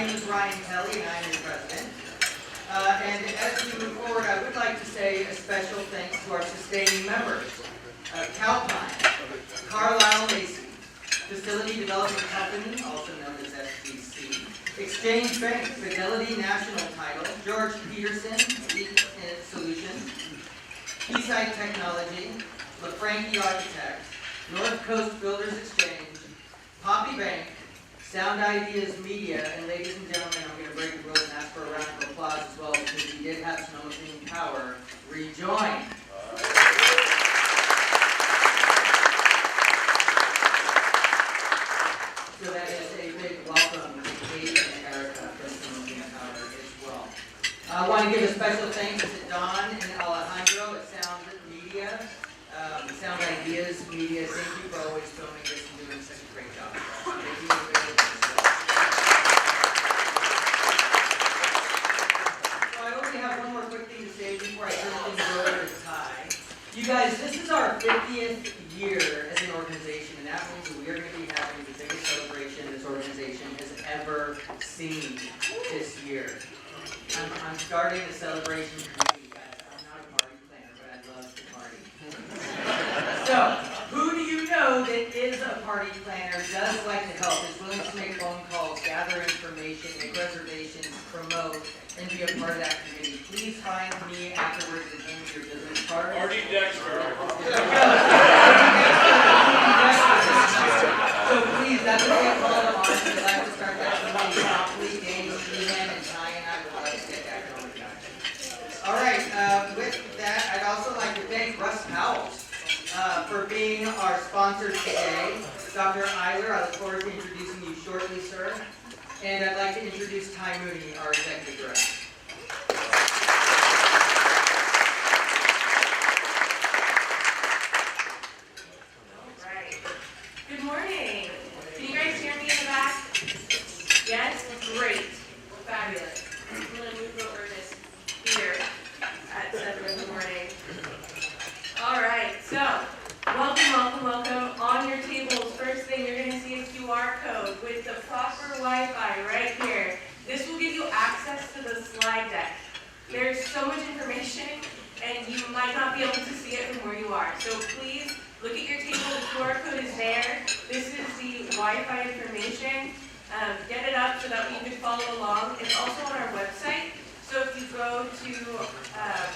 name is Ryan Kelly, and I'm your president. And as we move forward, I would like to say a special thanks to our sustaining members. Calpine, Carlisle Macy, Facility Development Company, also known as FDC, Exchange Bank, Fidelity National Title, George Peterson, Leap Solutions, Keysight Technology, LaFranchi Architects, North Coast Builders Exchange, Poppy Bank, Sound Ideas Media, and ladies and gentlemen, I'm going to break the rules and ask for a round of applause as well because we did have Sonoma Clean Power rejoin. So that is a big welcome to Kate and Erica from Sonoma Clean Power as well. I want to give a special thanks to Don and Alejandro at Sound Media, Sound Ideas Media. Thank you for always filming this and doing such a great job. Thank you very much. So I only have one more quick thing to say before I turn things over to Ty. You guys, this is our 50th year as an organization, and that means that we are going to be having the biggest celebration this organization has ever seen this year. I'm starting a celebration committee, guys. I'm not a party planner, but I love to party. So, who do you know that is a party planner, does like to help, is willing to make phone calls, gather information, make reservations, promote, and be a part of that committee? Please find me afterwards and hand me your business card. Marty Dexter. So please, that's what we call them on. We'd like to start that committee promptly. Daniel, Sheehan, and Ty and I would like to get that going. All right, with that, I'd also like to thank Russ Powell for being our sponsor today. Dr. Eiler, I look forward to introducing you shortly, sir. And I'd like to introduce Ty Mooney, our executive director. All right. Good morning. Can you guys hear me in the back? Yes? Great. Fabulous. I'm going to move over this here at 7 in the morning. All right, so welcome. On your tables, first thing you're going to see a QR code with the proper Wi-Fi right here. This will give you access to the slide deck. There's so much information, and you might not be able to see it from where you are. So please look at your table. The QR code is there. This is the Wi-Fi information. Get it up so that you can follow along. It's also on our website. So if you go to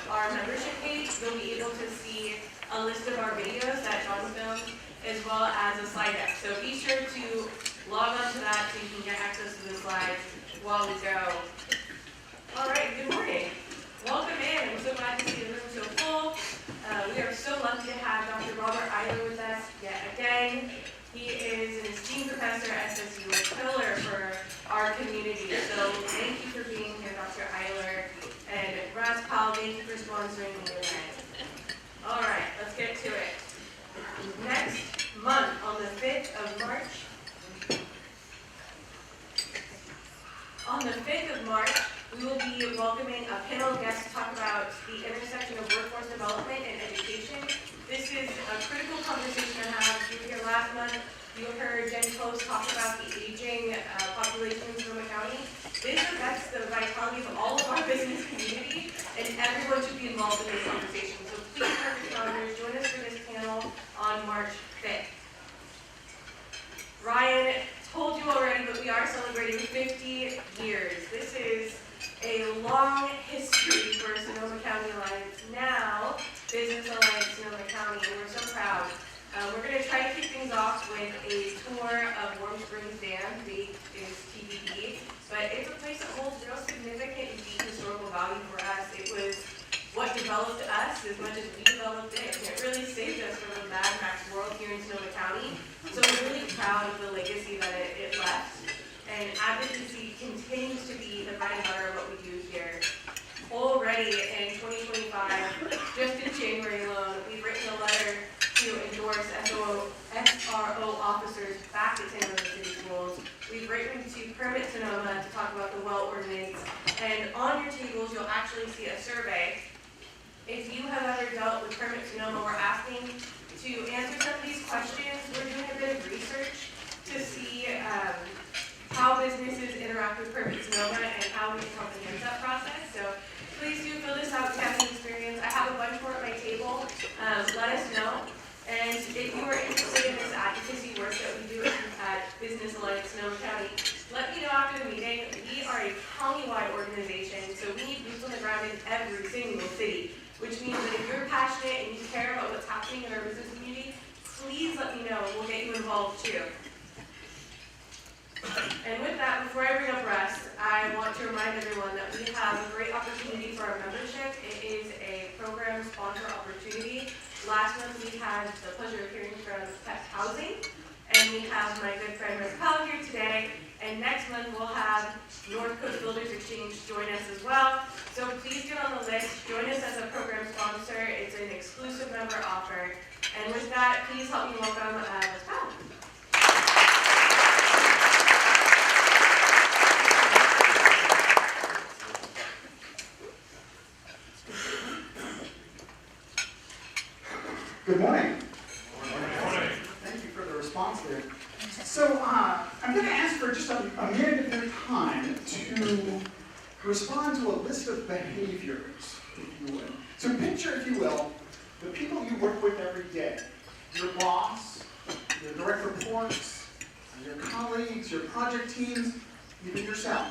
our membership page, you'll be able to see a list of our videos that John filmed, as well as a slide deck. So be sure to log on to that so you can get access to the slides while we go. All right, good morning. Welcome in. I'm so glad to see the room so full. We are so lucky to have Dr. Robert Eiler with us yet again. He is an esteemed professor at SSU, a pillar for our community. So thank you for being here, Dr. Eiler. And Ras Powell, thank you for sponsoring the event. All right, let's get to it. Next month, on the 5th of March, we will be welcoming a panel of guests to talk about the intersection of workforce development and education. This is a critical conversation to have. You were here last month. You heard Jenny Close talk about the aging population in Sonoma County. This affects the vitality of all of our business community, and everyone should be involved in this conversation. So please, mark your calendars, join us for this panel on March 5th. Ryan told you already, but we are celebrating 50 years. This is a long history for Sonoma County Alliance, now Business Alliance Sonoma County, and we're so proud. We're going to try to kick things off with a tour of Warm Springs Dam. Date is TBD, but it's a place that holds real significant and deep historical value for us. It was what developed us as much as we developed it, and it really saved us from a Mad Max world here in Sonoma County. So we're really proud of the legacy that it left, and advocacy continues to be the bread and butter of what we do here. Already in 2025, just in January alone, we've written a letter to endorse SRO officers back at San Jose City Schools. We've written to Permit Sonoma to talk about the well ordinance, and on your tables you'll actually see a survey. If you have ever dealt with Permit Sonoma, we're asking to answer some of these questions. We're doing a bit of research to see how businesses interact interact with Perfect Sonoma and how we can help enhance that process. So please do fill this out if you have any experience. I have a bunch more at my table. Let us know. And if you are interested in this advocacy work that we do at Business Alliance Sonoma County, let me know after the meeting. We are a county-wide organization, so we need boots on the ground in every single city, which means that if you're passionate and you care about what's happening in our business community, please let me know and we'll get you involved too. And with that, before I bring up Russ, I want to remind everyone that we have a great opportunity for our membership. It is a program sponsor opportunity. Last month we had the pleasure of hearing from Pet Housing, and we have my good friend Russ Powell here today. And next month we'll have North Coast Builders Exchange join us as well. So please get on the list, join us as a program sponsor. It's an exclusive member offer. And with that, please help me welcome Russ Powell. Good morning. Good morning. Thank you for the response there. So I'm going to ask for just a minute of your time to respond to a list of behaviors, if you would. So picture, if you will, the people you work with every day. Your boss, your direct reports, your colleagues, your project teams, even yourself.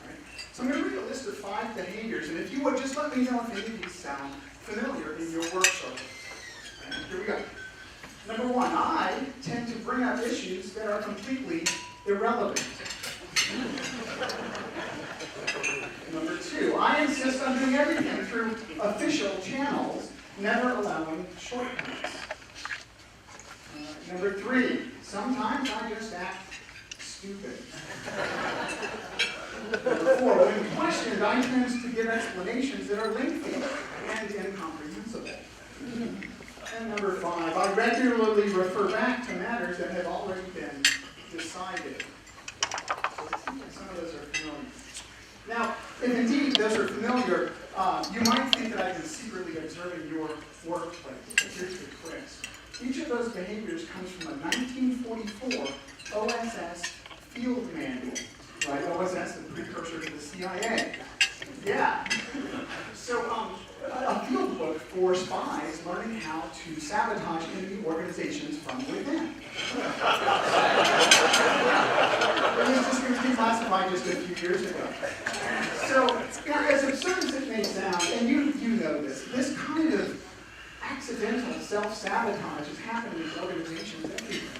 All right? So I'm going to read a list of 5 behaviors, and if you would, just let me know if any of these sound familiar in your work circle. Here we go. Number 1, I tend to bring up issues that are completely irrelevant. Number 2, I insist on doing everything through official channels, never allowing shortcuts. Number 3, sometimes I just act stupid. Number 4, when questioned, I tend to give explanations that are lengthy and incomprehensible. And number 5, I regularly refer back to matters that have already been decided. So it seems like some of those are familiar. Now, if indeed those are familiar, you might think that I've been secretly observing your workplace. Here's the twist. Each of those behaviors comes from a 1944 OSS field manual. Right? OSS, the precursor to the CIA. Yeah. So, a field book for spies learning how to sabotage enemy organizations from within. It was just declassified just a few years ago. So, as absurd as it may sound, and you know this kind of accidental self-sabotage is happening in organizations everywhere.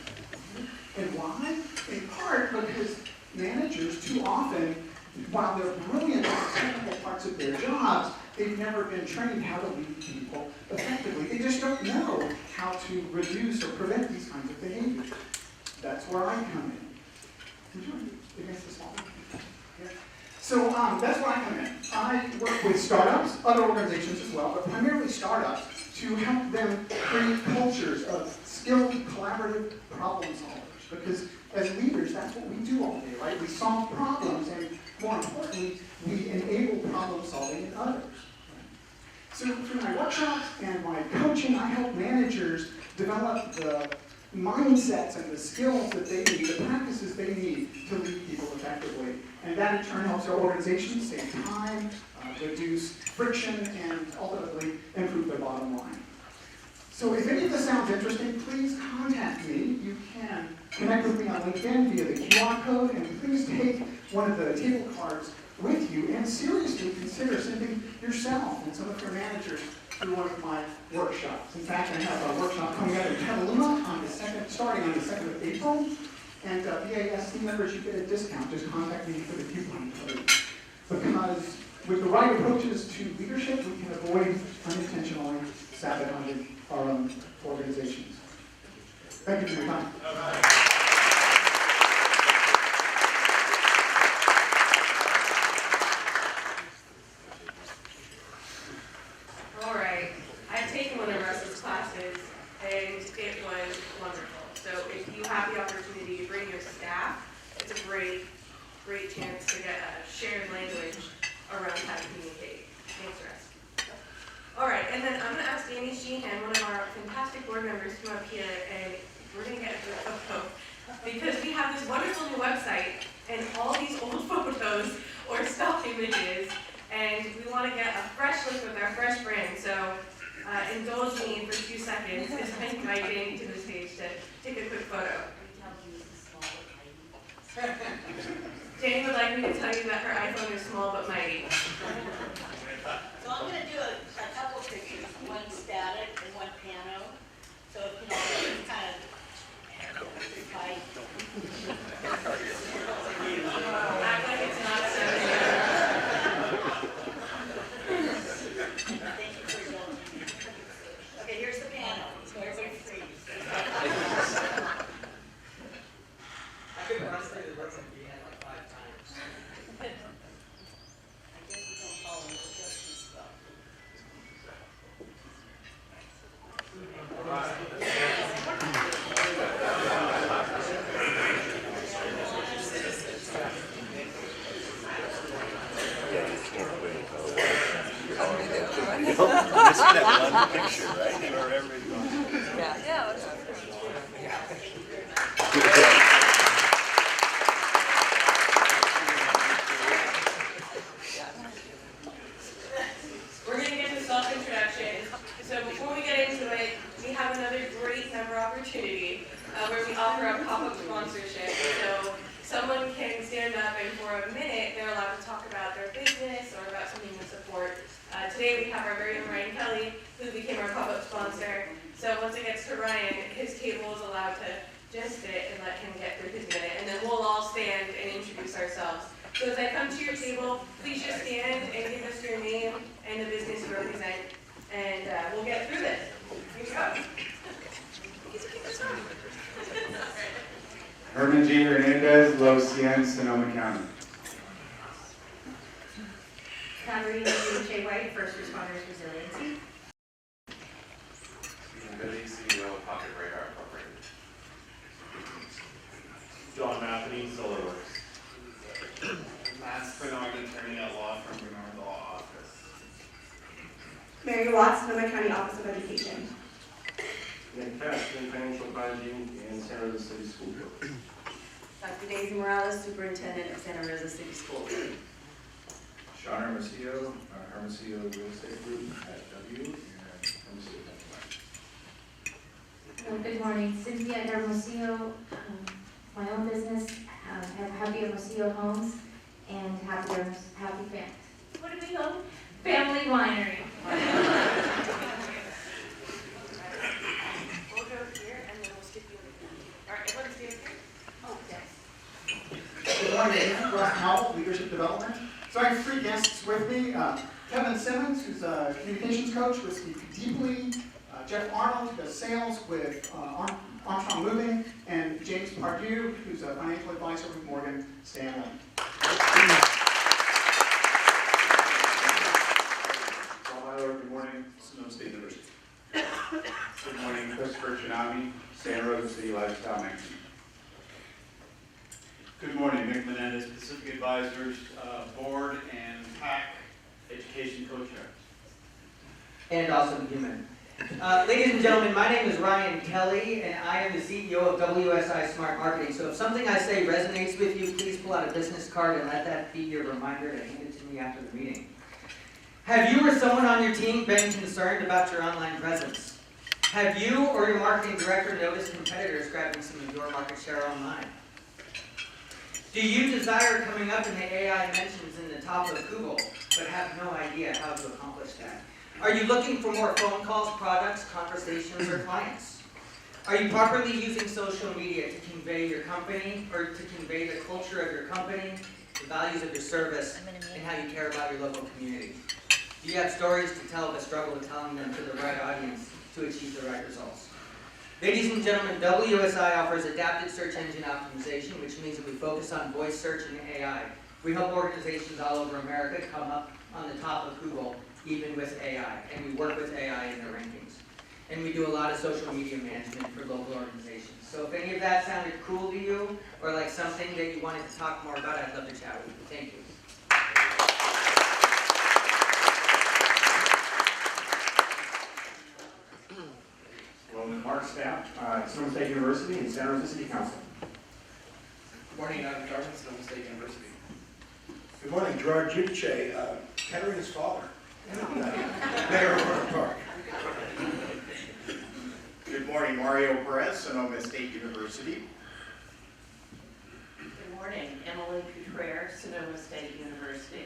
And why? In part because managers too often, while they're brilliant at technical parts of their jobs, they've never been trained how to lead people effectively. They just don't know how to reduce or prevent these kinds of behaviors. That's where I come in. Would you advance this one? Yeah. So that's where I come in. I work with startups, other organizations as well, but primarily startups, to help them create cultures of skilled, collaborative problem solvers. Because as leaders, that's what we do all day, right? We solve problems, and more importantly, we enable problem solving in others. So through my workshops and my coaching, I help managers develop the mindsets and the skills that they need, the practices they need to lead people effectively. And that in turn helps our organizations save time, reduce friction, and ultimately improve their bottom line. So if any of this sounds interesting, please contact me. You can connect with me on LinkedIn via the QR code, and please take one of the table cards with you and seriously consider sending yourself and some of your managers through one of my workshops. In fact, I have a workshop coming up in Petaluma starting on the 2nd of April, and BASC members, you get a discount. Just contact me for the coupon code. Because with the right approaches to leadership, we can avoid unintentionally sabotaging our own organizations. Thank you for your time. All right. I've taken one of Russ's classes, and it was wonderful. So if you have the opportunity to bring your staff, it's a great chance to get a shared language around how to communicate. Thanks, Russ. All right, and then I'm going to ask Danny Sheehan, one of our fantastic board members, to come up here, and we're going to get into a photo because we have this wonderful new website and all these old photos or stock images, and we want to get a fresh look with our fresh brand. So indulge me for 2 seconds as I invite Danny to the stage to take a quick photo. Danny would like me to tell you that her iPhone is small but mighty. So I'm going to do a couple pictures, one static and one pano. So if you know, it's kind of fight. Act like it's not so. Thank you for indulging me. Okay, here's the pano. So everybody freeze. I could run through the room and be at like 5 times. I guess we don't follow instructions though. Just that one picture, right? Or every We're going to get to self-introduction. So before we get into it, we have another great member opportunity where we offer a pop-up sponsorship. So someone can stand up and for a minute, they're allowed to talk about their business or about something to support. Today we have our very own Ryan Kelly, who became our pop-up sponsor. So once it gets to Ryan, his table is allowed to just sit and let him get through his minute. And then we'll all stand and introduce ourselves. So as I come to your table, please just stand and give us your name and the business you represent. And we'll get through this. Here you go. Herman G. Hernandez, Los Cien, Sonoma County. Katarina J. White, First Responders Resiliency. Stephen Billy, CEO of Pocket Radar Incorporated. John Matheny, SolarWorks. Lance Bernard, attorney at law from Bernard Law Office. Mary Watts, Sonoma County Office of Education. Nick Cashman, Financial Advising, and Santa Rosa City School Board. Dr. Daisy Morales, Superintendent of Santa Rosa City Schools. Sean Hermosillo, Hermosillo Real Estate Group at W, and Hermosillo Dental. Good morning, Cynthia Hermosillo, my own business, Happy Hermosillo Homes, and Happy Family. What do we call it? Family Winery. We'll go here and then we'll skip you. All right, everyone stay here. Oh, yes. Good morning, Russ Howell, Leadership Development. So I have 3 guests with me. Kevin Simmons, who's a communications coach with Steve Deeply, Jeff Arnold, who does sales with Armstrong Moving, and James Pardue, who's a financial advisor with Morgan Stanley. Paul Myler, good morning, Sonoma State University. Good morning, Christopher Chinami, Santa Rosa City Lifestyle Magazine. Good morning, Nick Menendez, Pacific Advisors Board and PAC Education Co-Chair. And awesome human. Ladies and gentlemen, my name is Ryan Kelly, and I am the CEO of WSI Smart Marketing. So if something I say resonates with you, please pull out a business card and let that be your reminder to hand it to me after the meeting. Have you or someone on your team been concerned about your online presence? Have you or your marketing director noticed competitors grabbing some of your market share online? Do you desire coming up in the AI mentions in the top of Google, but have no idea how to accomplish that? Are you looking for more phone calls, products, conversations, or clients? Are you properly using social media to convey your company, or to convey the culture of your company, the values of your service, and how you care about your local community? Do you have stories to tell but struggle with telling them to the right audience to achieve the right results? Ladies and gentlemen, WSI offers adaptive search engine optimization, which means that we focus on voice search and AI. We help organizations all over America come up on the top of Google, even with AI, and we work with AI in their rankings. And we do a lot of social media management for local organizations. So if any of that sounded cool to you, or like something that you wanted to talk more about, I'd love to chat with you. Thank you. Well, Mark Stapp, Sonoma State University and Santa Rosa City Council. Morning, Adam Jarman, Sonoma State University. Good morning, Gerard Duche, Katarina's father, and Mayor of Rohnert Park. Good morning, Mario Perez, Sonoma State University. Good morning, Emily Couturier, Sonoma State University.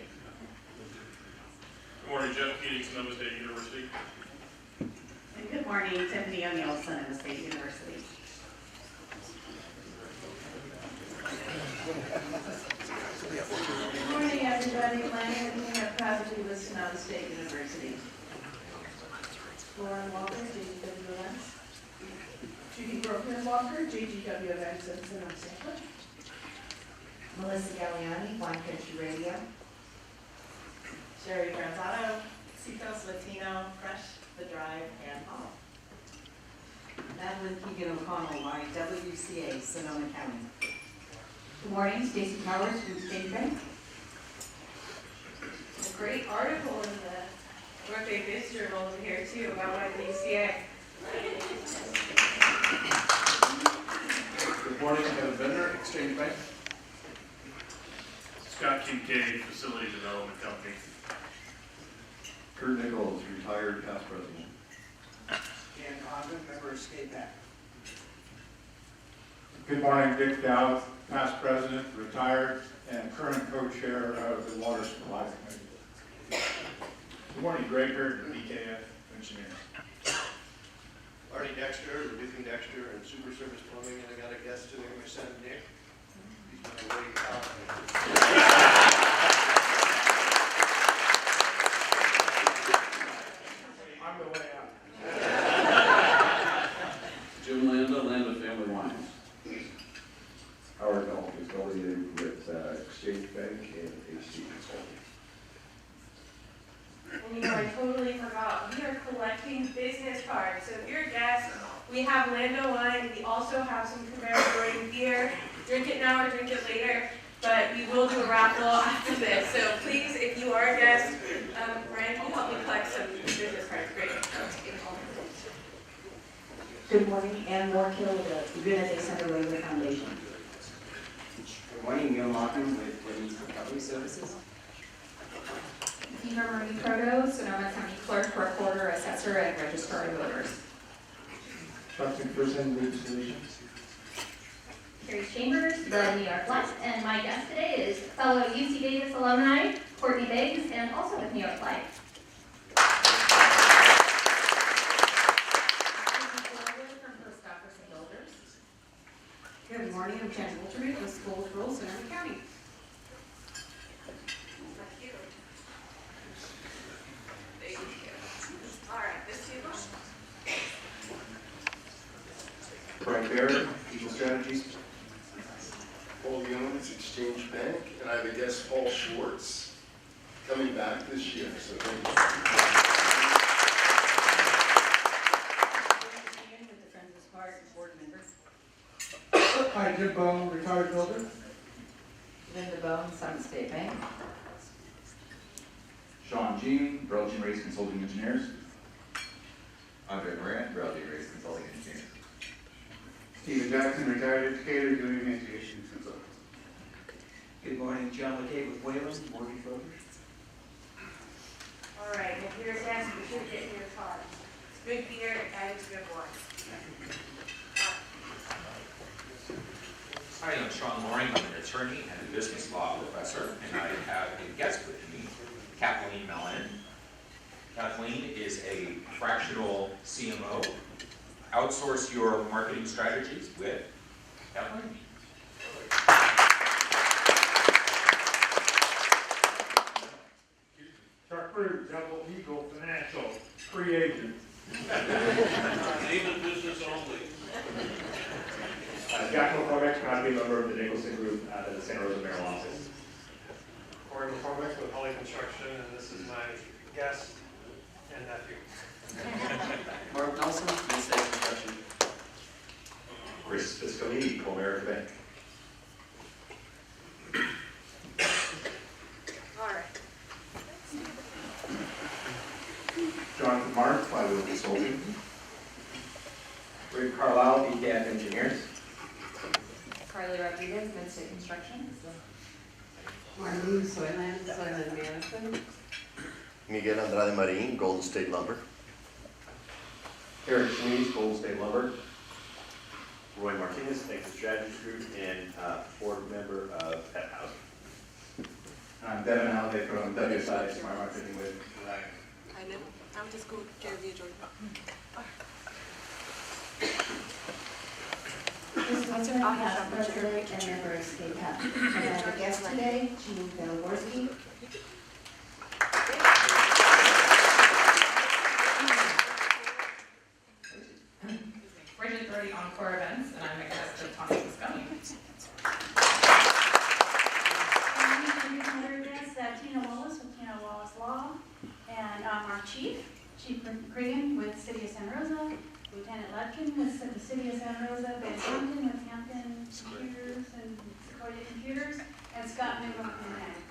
Good morning, Jeff Keating, Sonoma State University. And good morning, Tiffany O'Neill, Sonoma State University. Good morning, everybody. My name is Nina Prodigy with Sonoma State University. Lauren Walker, JGW Events. Judy Broker Walker, JGW Events in Sonoma State. Melissa Galliani, Wine Country Radio. Sherry Granzano, Citos Latino, Fresh, The Drive, and Hall. Madeline Keegan O'Connell, my WCA, Sonoma County. Good morning, Stacy Powers from State Bank. A great article in the Birthday Biz Journal over here too about YWCA. Good morning, Kevin Bender, Exchange Bank. Scott Kincaid, Facility Development Company. Kurt Nichols, retired past president. Dan Condon, member of State Bank. Good morning, Dick Dowd, past president, retired, and current co-chair of the Water Supply Committee. Good morning, Greg Hurd, BKF Engineers. Artie Dexter, Rebuking Dexter, and Super Service Plumbing, and I got a guest today, my son Nick. He's my way out. I'm the way out. Jim Landa, Landa Family Wines. Howard Bell, affiliated with Exchange Bank and HC Consulting. And you know, I totally forgot, we are collecting business cards. So if you're a guest, we have Lando wine, we also have some Camaro Brewing beer. Drink it now or drink it later, but we will do a raffle after this. So please, if you are a guest, Ryan, can you help me collect some business cards? Great. Good morning, Ann Warkill with the Laguna de Santa Rosa Foundation. Good morning, Neil Locken with Women's Recovery Services. Eva Marie Proto, Sonoma County Clerk, Recorder, Assessor, and Registrar of Voters. Chuck McPherson, Lead Solutions. Carrie Chambers, the New York Life, and my guest today is fellow UC Davis alumni, Courtney Biggs, and also with New York Life. From Post Office and Builders. Good morning, I'm Jen Wolterman with School of Rules, Sonoma County. All right, this table. Frank Barrett, Eagle Strategies. Paul Young, Exchange Bank, and I have a guest, Paul Schwartz, coming back this year, so thank you. With the Friends of Spark board members. Hi, Jim Bone, retired builder. Linda Bone, Summit State Bank. Sean Jean, Burlington Race Consulting Engineers. Andre Moran, Burlington Race Consulting Engineers. Stephen Jackson, retired educator, doing emancipation consulting. Good morning, John McKay with Wayland, Mortgage Brokers. All right, if you're a guest, you should get your cards. Good beer, and it's good wine. Hi, I'm Sean Loring. I'm an attorney and a business law professor, and I have a guest with me, Kathleen Mellon. Kathleen is a fractional CMO. Outsource your marketing strategies with Kathleen. Chuck Rude, Double Eagle Financial, free agent. Name and business only. Jack McCormick, proud to be a member of the Nicholson Group out of the Santa Rosa Mayoral Office. Corey McCormick with Holly Construction, and this is my guest and nephew. Mark Nelson, Mid-State Construction. Chris Fisconi, Comerica Bank. All right. Jonathan Mark, Flywheel Consulting. Rick Carlisle, BKF Engineers. Carly Rodriguez, Mid State Construction. Marlene Soyland, Soyland Management. Miguel Andrade Marin, Golden State Lumber. Eric Schnees, Golden State Lumber. Roy Martinez, Texas Strategies Group, and board member of Pet Housing. I'm Devin Alday from WSI Smart Marketing with Ryan. I know. I went to school with Jeremy Jordan. This Winter, past president and member of State Cup. And I have a guest today, Gene Belaworski. Bridget Doherty, Encore Events, and I'm a guest of Tommy Moscone. And another guest, Tina Wallace with Tina Wallace Law. And our Chief McCregan with City of Santa Rosa. Lieutenant Lutkin with the City of Santa Rosa. Ben Hampton with Hampton Computers and Sequoia Computers. And Scott Newman with Agriculture.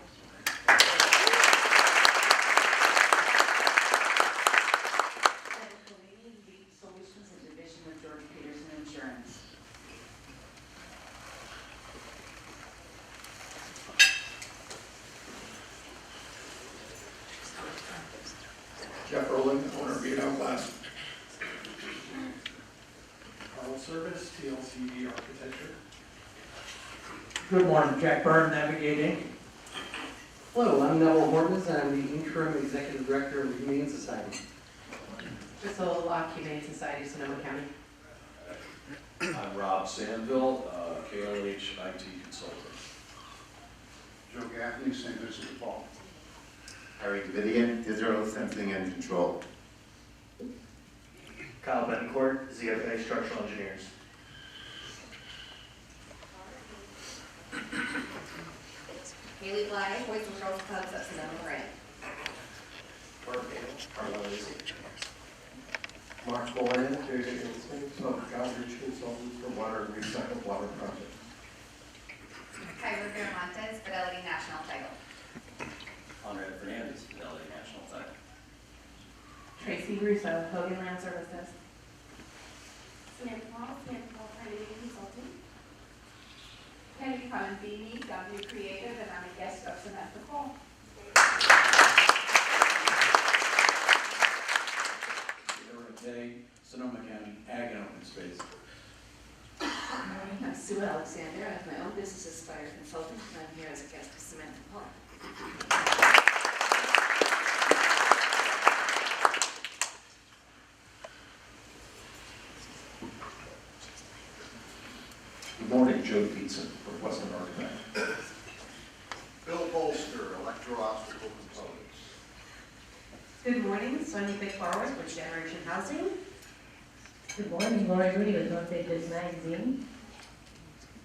Solutions and Division of George Peterson Insurance. Jeff Rowland, owner of Vietnam Glass. Carl Service, TLCV Architecture. Good morning, Jack Byrne, Navigating. Hello, I'm Neville Hortons, and I'm the interim executive director of the Humane Society. Crystal Lock Humane Society, Sonoma County. I'm Rob Sandville, KLH IT consultant. Joe Gaffney, St. Vincent de Paul. Harry Davidian, Digital Sensing and Control. Kyle Betancourt, ZFA Structural Engineers. Haley Bly, Boys and Girls Clubs of Sonoma Grant. Carla Lacy. Mark Boland, Jason Goldsmith, Godrich Consultants for Water and Recycled Water Project. Kyler Viramontes, Fidelity National Title. Conrad Fernandez, Fidelity National Title. Tracy Russo, Hogan Land Services. Samantha Paul, Trinity Consulting. Kennedy Conbini, W Creative, and I'm a guest of Samantha Paul. Day, Sonoma County Ag and Open Space. Good morning, I'm Sue Alexander. I have my own business as fire consultant, and I'm here as a guest of Samantha Paul. Good morning, Joe Pizza from Westland Architect. Bill Bolster, Electro-Obstacle Components. Good morning, Sonia Big Flowers with Generation Housing. Good morning, Lori Moody with North Bay Biz Magazine.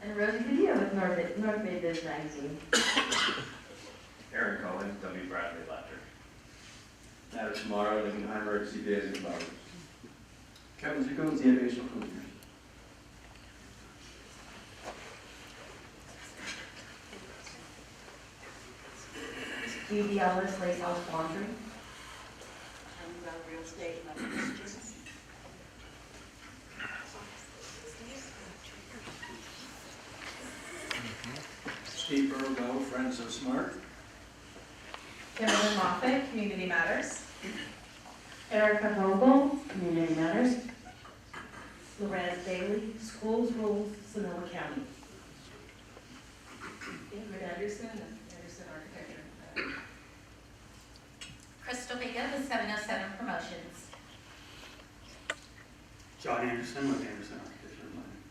And Rosie Padilla with North Bay Biz Magazine. Aaron Cohen, W. Bradley Lecter. Matter tomorrow, Lincolnheimer, CPAs and Bowers. Kevin Zuko, ZFA Structural Engineers. G.D. Ellis, Lace House Laundry. Real estate, and I'm just Steve Burrow, Friends of Smart. Kimberly Moffett, Community Matters. Erica Vogel, Community Matters. Lorenz Daly, Schools Rules, Sonoma County. Ingrid Anderson, Anderson Architecture. Crystal Vega with 707 Promotions. John Anderson with Anderson Architecture and Planning.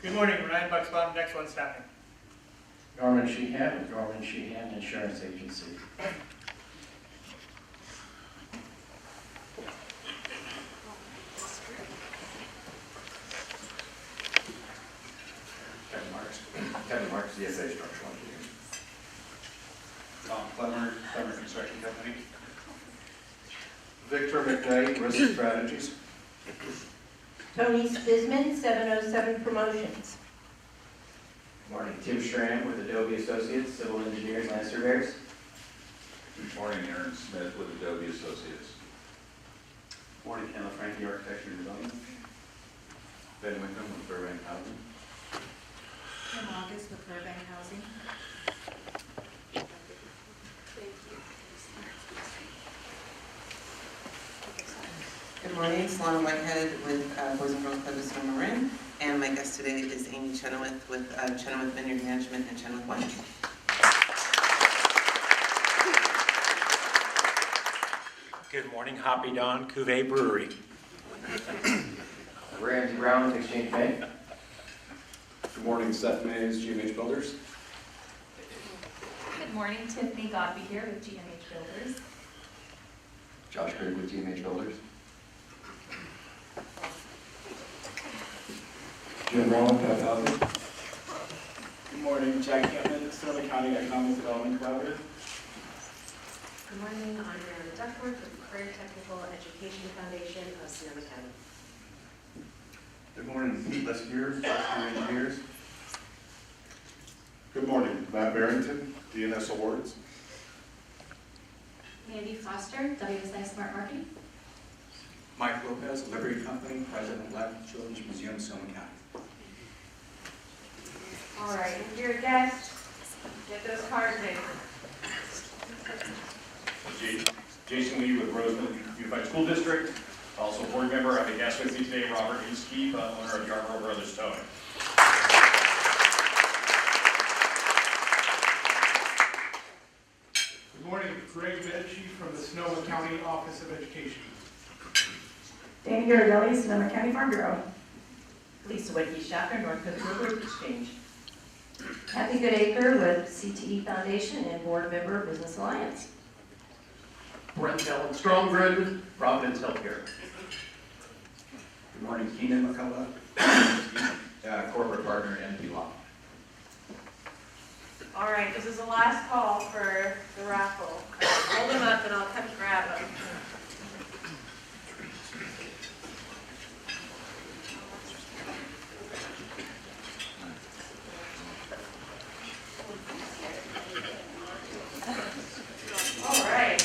Good morning, Ryan Bucksbaum, Next One Staffing. Norman Sheehan with Norman Sheehan Insurance Agency. Kevin Marks, DSA Structural Engineering. Tom Clemmer, Clemmer Construction Company. Victor McKnight, Risk Strategies. Tony Spisman, 707 Promotions. Morning, Tim Schramm with Adobe Associates, Civil Engineers, Land Surveyors. Good morning, Aaron Smith with Adobe Associates. Morning, Ken LaFranchi, Architecture and Design. Ben Wickham with Burbank Housing. Kim August with Burbank Housing. Good morning, Solana Whitehead with Boys and Girls Club of Sonoma Marin, and my guest today is Amy Chenoweth with Chenoweth Vineyard Management and Chenoweth Wines. Good morning, Hoppy Dawn Cuvée Brewery. Ramsey Brown with Exchange Bank. Good morning, Seth Mays, GMH Builders. Good morning, Tiffany Godby here with GMH Builders. Josh Craig with GMH Builders. Jim Brown, Pep Housing. Good morning, Jack Campbell, Sonoma County Economic Development Collaborative. Good morning, I'm Brianna Duckworth with the Career Technical Education Foundation of Sonoma County. Good morning, Pete Lesbier, Software Engineers. Good morning, Matt Barrington, DNS Awards. Andy Foster, WSI Smart Marketing. Mike Lopez, Liberty Company, President-elect, Children's Museum, Sonoma County. All right, if you're a guest, get those cards in. Jason Lee with Roseland Unified School District, also board member. I have a guest with me today, Robert Inskeep, owner of Yarborough Brothers Towing. Good morning, Greg Bedke from the Sonoma County Office of Education. Danny Garidelli, Sonoma County Farm Bureau. Lisa Whitkey Schaffner, North Coast River Exchange. Kathy Goodacre with CTE Foundation and board member of Business Alliance. Brent Dellen Stronggren, Providence Healthcare. Good morning, Keenan McCullough, corporate partner at NP Law. All right, this is the last call for the raffle. Hold them up and I'll come grab them. All right.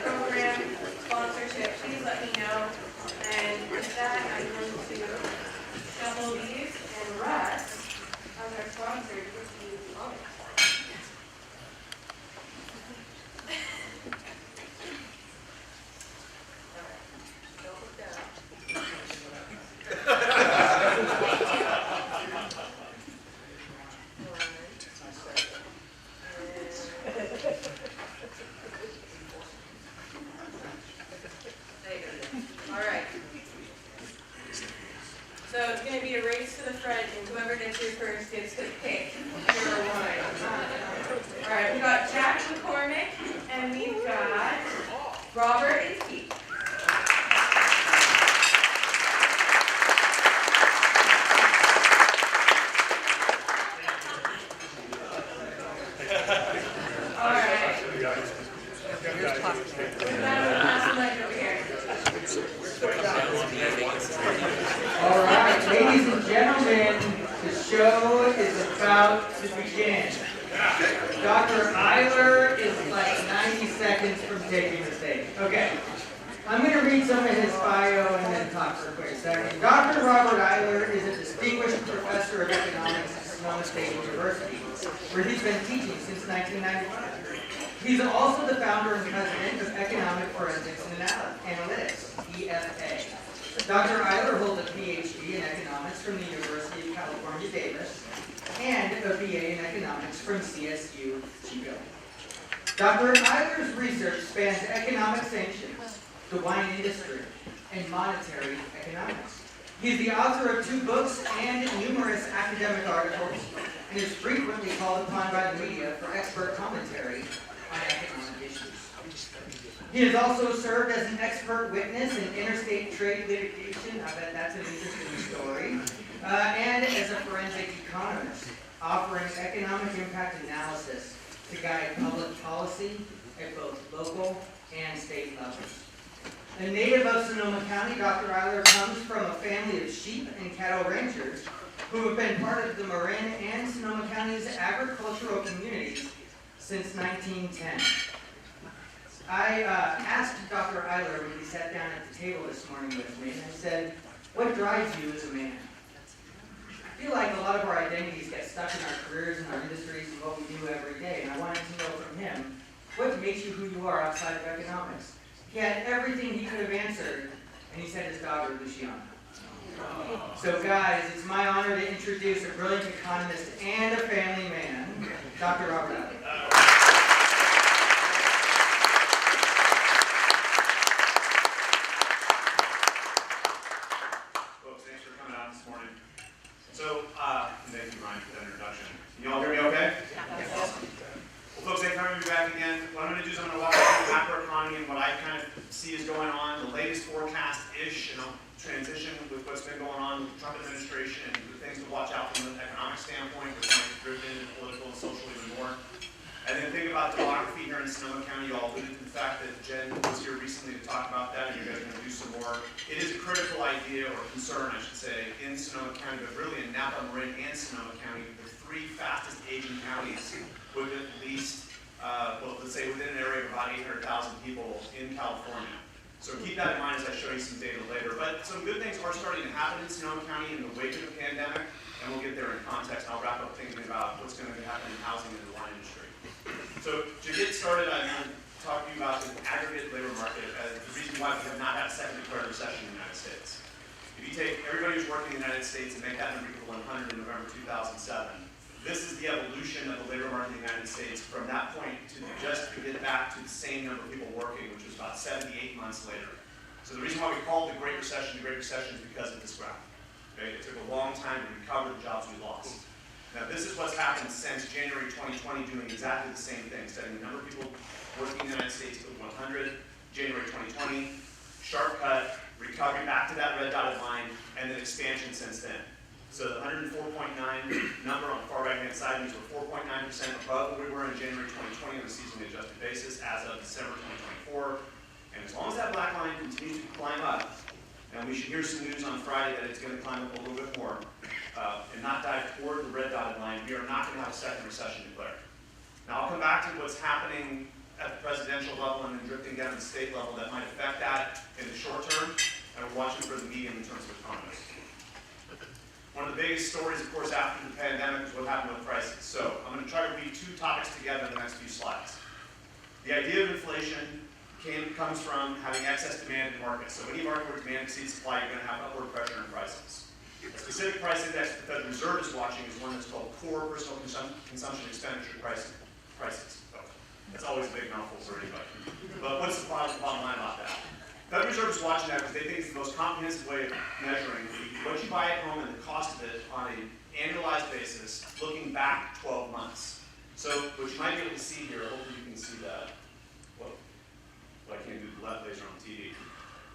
Program sponsorship, please let me know. And with that, I'm going to shuffle these and Russ, as our sponsor, gives you the honors. All right. So it's going to be a race to the front, and whoever gets here first gets to pick your wine. All right, we've got Jack McCormick, and we've got Robert Inskeep. All right. All right, ladies and gentlemen, the show is about to begin. Dr. Eiler is like 90 seconds from taking the stage. Okay, I'm going to read some of his bio and then talk for a quick second. Dr. Robert Eiler is a distinguished professor of economics at Sonoma State University, where he's been teaching since 1991. He's also the founder and president of Economic Forensics and Analytics, EFA. Dr. Eiler holds a PhD in economics from the University of California, Davis, and a BA in economics from CSU, Chico. Dr. Eiler's research spans economic sanctions, the wine industry, and monetary economics. He's the author of 2 books and numerous academic articles, and is frequently called upon by the media for expert commentary on economic issues. He has also served as an expert witness in interstate trade litigation, I bet that's an interesting story, and as a forensic economist, offering economic impact analysis to guide public policy at both local and state levels. A native of Sonoma County, Dr. Eiler comes from a family of sheep and cattle ranchers who have been part of the Marin and Sonoma County's agricultural communities since 1910. I asked Dr. Eiler when he sat down at the table this morning with me, and I said, what drives you as a man? I feel like a lot of our identities get stuck in our careers and our industries and what we do every day, and I wanted to know from him, what makes you who you are outside of economics? He had everything he could have answered, and he said his daughter, Luciana. So guys, it's my honor to introduce a brilliant economist and a family man, Dr. Robert Eiler. Folks, thanks for coming out this morning. So, thank you, Ryan, for that introduction. Can you all hear me okay? Yes. Awesome. Well, folks, thanks for having me back again. What I'm going to do is I'm going to walk through the macroeconomy and what I kind of see is going on, the latest forecast-ish, and I'll transition with what's been going on with the Trump administration and the things to watch out from an economic standpoint, which might be driven into political and social even more. And then think about demography here in Sonoma County. You all alluded to the fact that Jen was here recently to talk about that, and you guys are going to do some more. It is a critical idea, or concern, I should say, in Sonoma County, but really in Napa, Marin, and Sonoma County, the three fastest aging counties with at least, well, let's say within an area of about 800,000 people in California. So keep that in mind as I show you some data later. But some good things are starting to happen in Sonoma County in the wake of the pandemic, and we'll get there in context. I'll wrap up thinking about what's going to happen in housing and the wine industry. So to get started, I'm going to talk to you about the aggregate labor market as the reason why we have not had a second declared recession in the United States. If you take everybody who's working in the United States and make that number equal to 100 in November 2007, this is the evolution of the labor market in the United States from that point to just to get back to the same number of people working, which was about 78 months later. So the reason why we call it the Great Recession is because of this graph. Okay? It took a long time to recover the jobs we lost. Now this is what's happened since January 2020, doing exactly the same thing, setting the number of people working in the United States to 100, January 2020, sharp cut, recovery back to that red dotted line, and then expansion since then. So the 104.9 number on the far right-hand side means we're 4.9% above where we were in January 2020 on a seasonally adjusted basis as of December 2024. And as long as that black line continues to climb up, and we should hear some news on Friday that it's going to climb up a little bit more, and not dive toward the red dotted line, we are not going to have a second recession declared. Now I'll come back to what's happening at the presidential level and then drifting down to the state level that might affect that in the short term, and we're watching for the medium in terms of economists. One of the biggest stories, of course, after the pandemic is what happened with prices. So I'm going to try to read two topics together in the next few slides. The idea of inflation comes from having excess demand in markets. So any market where demand exceeds supply, you're going to have upward pressure on prices. A specific price index that the Federal Reserve is watching is one that's called core personal consumption expenditure prices. So that's always a big mouthful for anybody. But what's the bottom line about that? The Federal Reserve is watching that because they think it's the most comprehensive way of measuring what you buy at home and the cost of it on an annualized basis, looking back 12 months. So what you might be able to see here, hopefully you can see that. Well, I can't do the left laser on TV.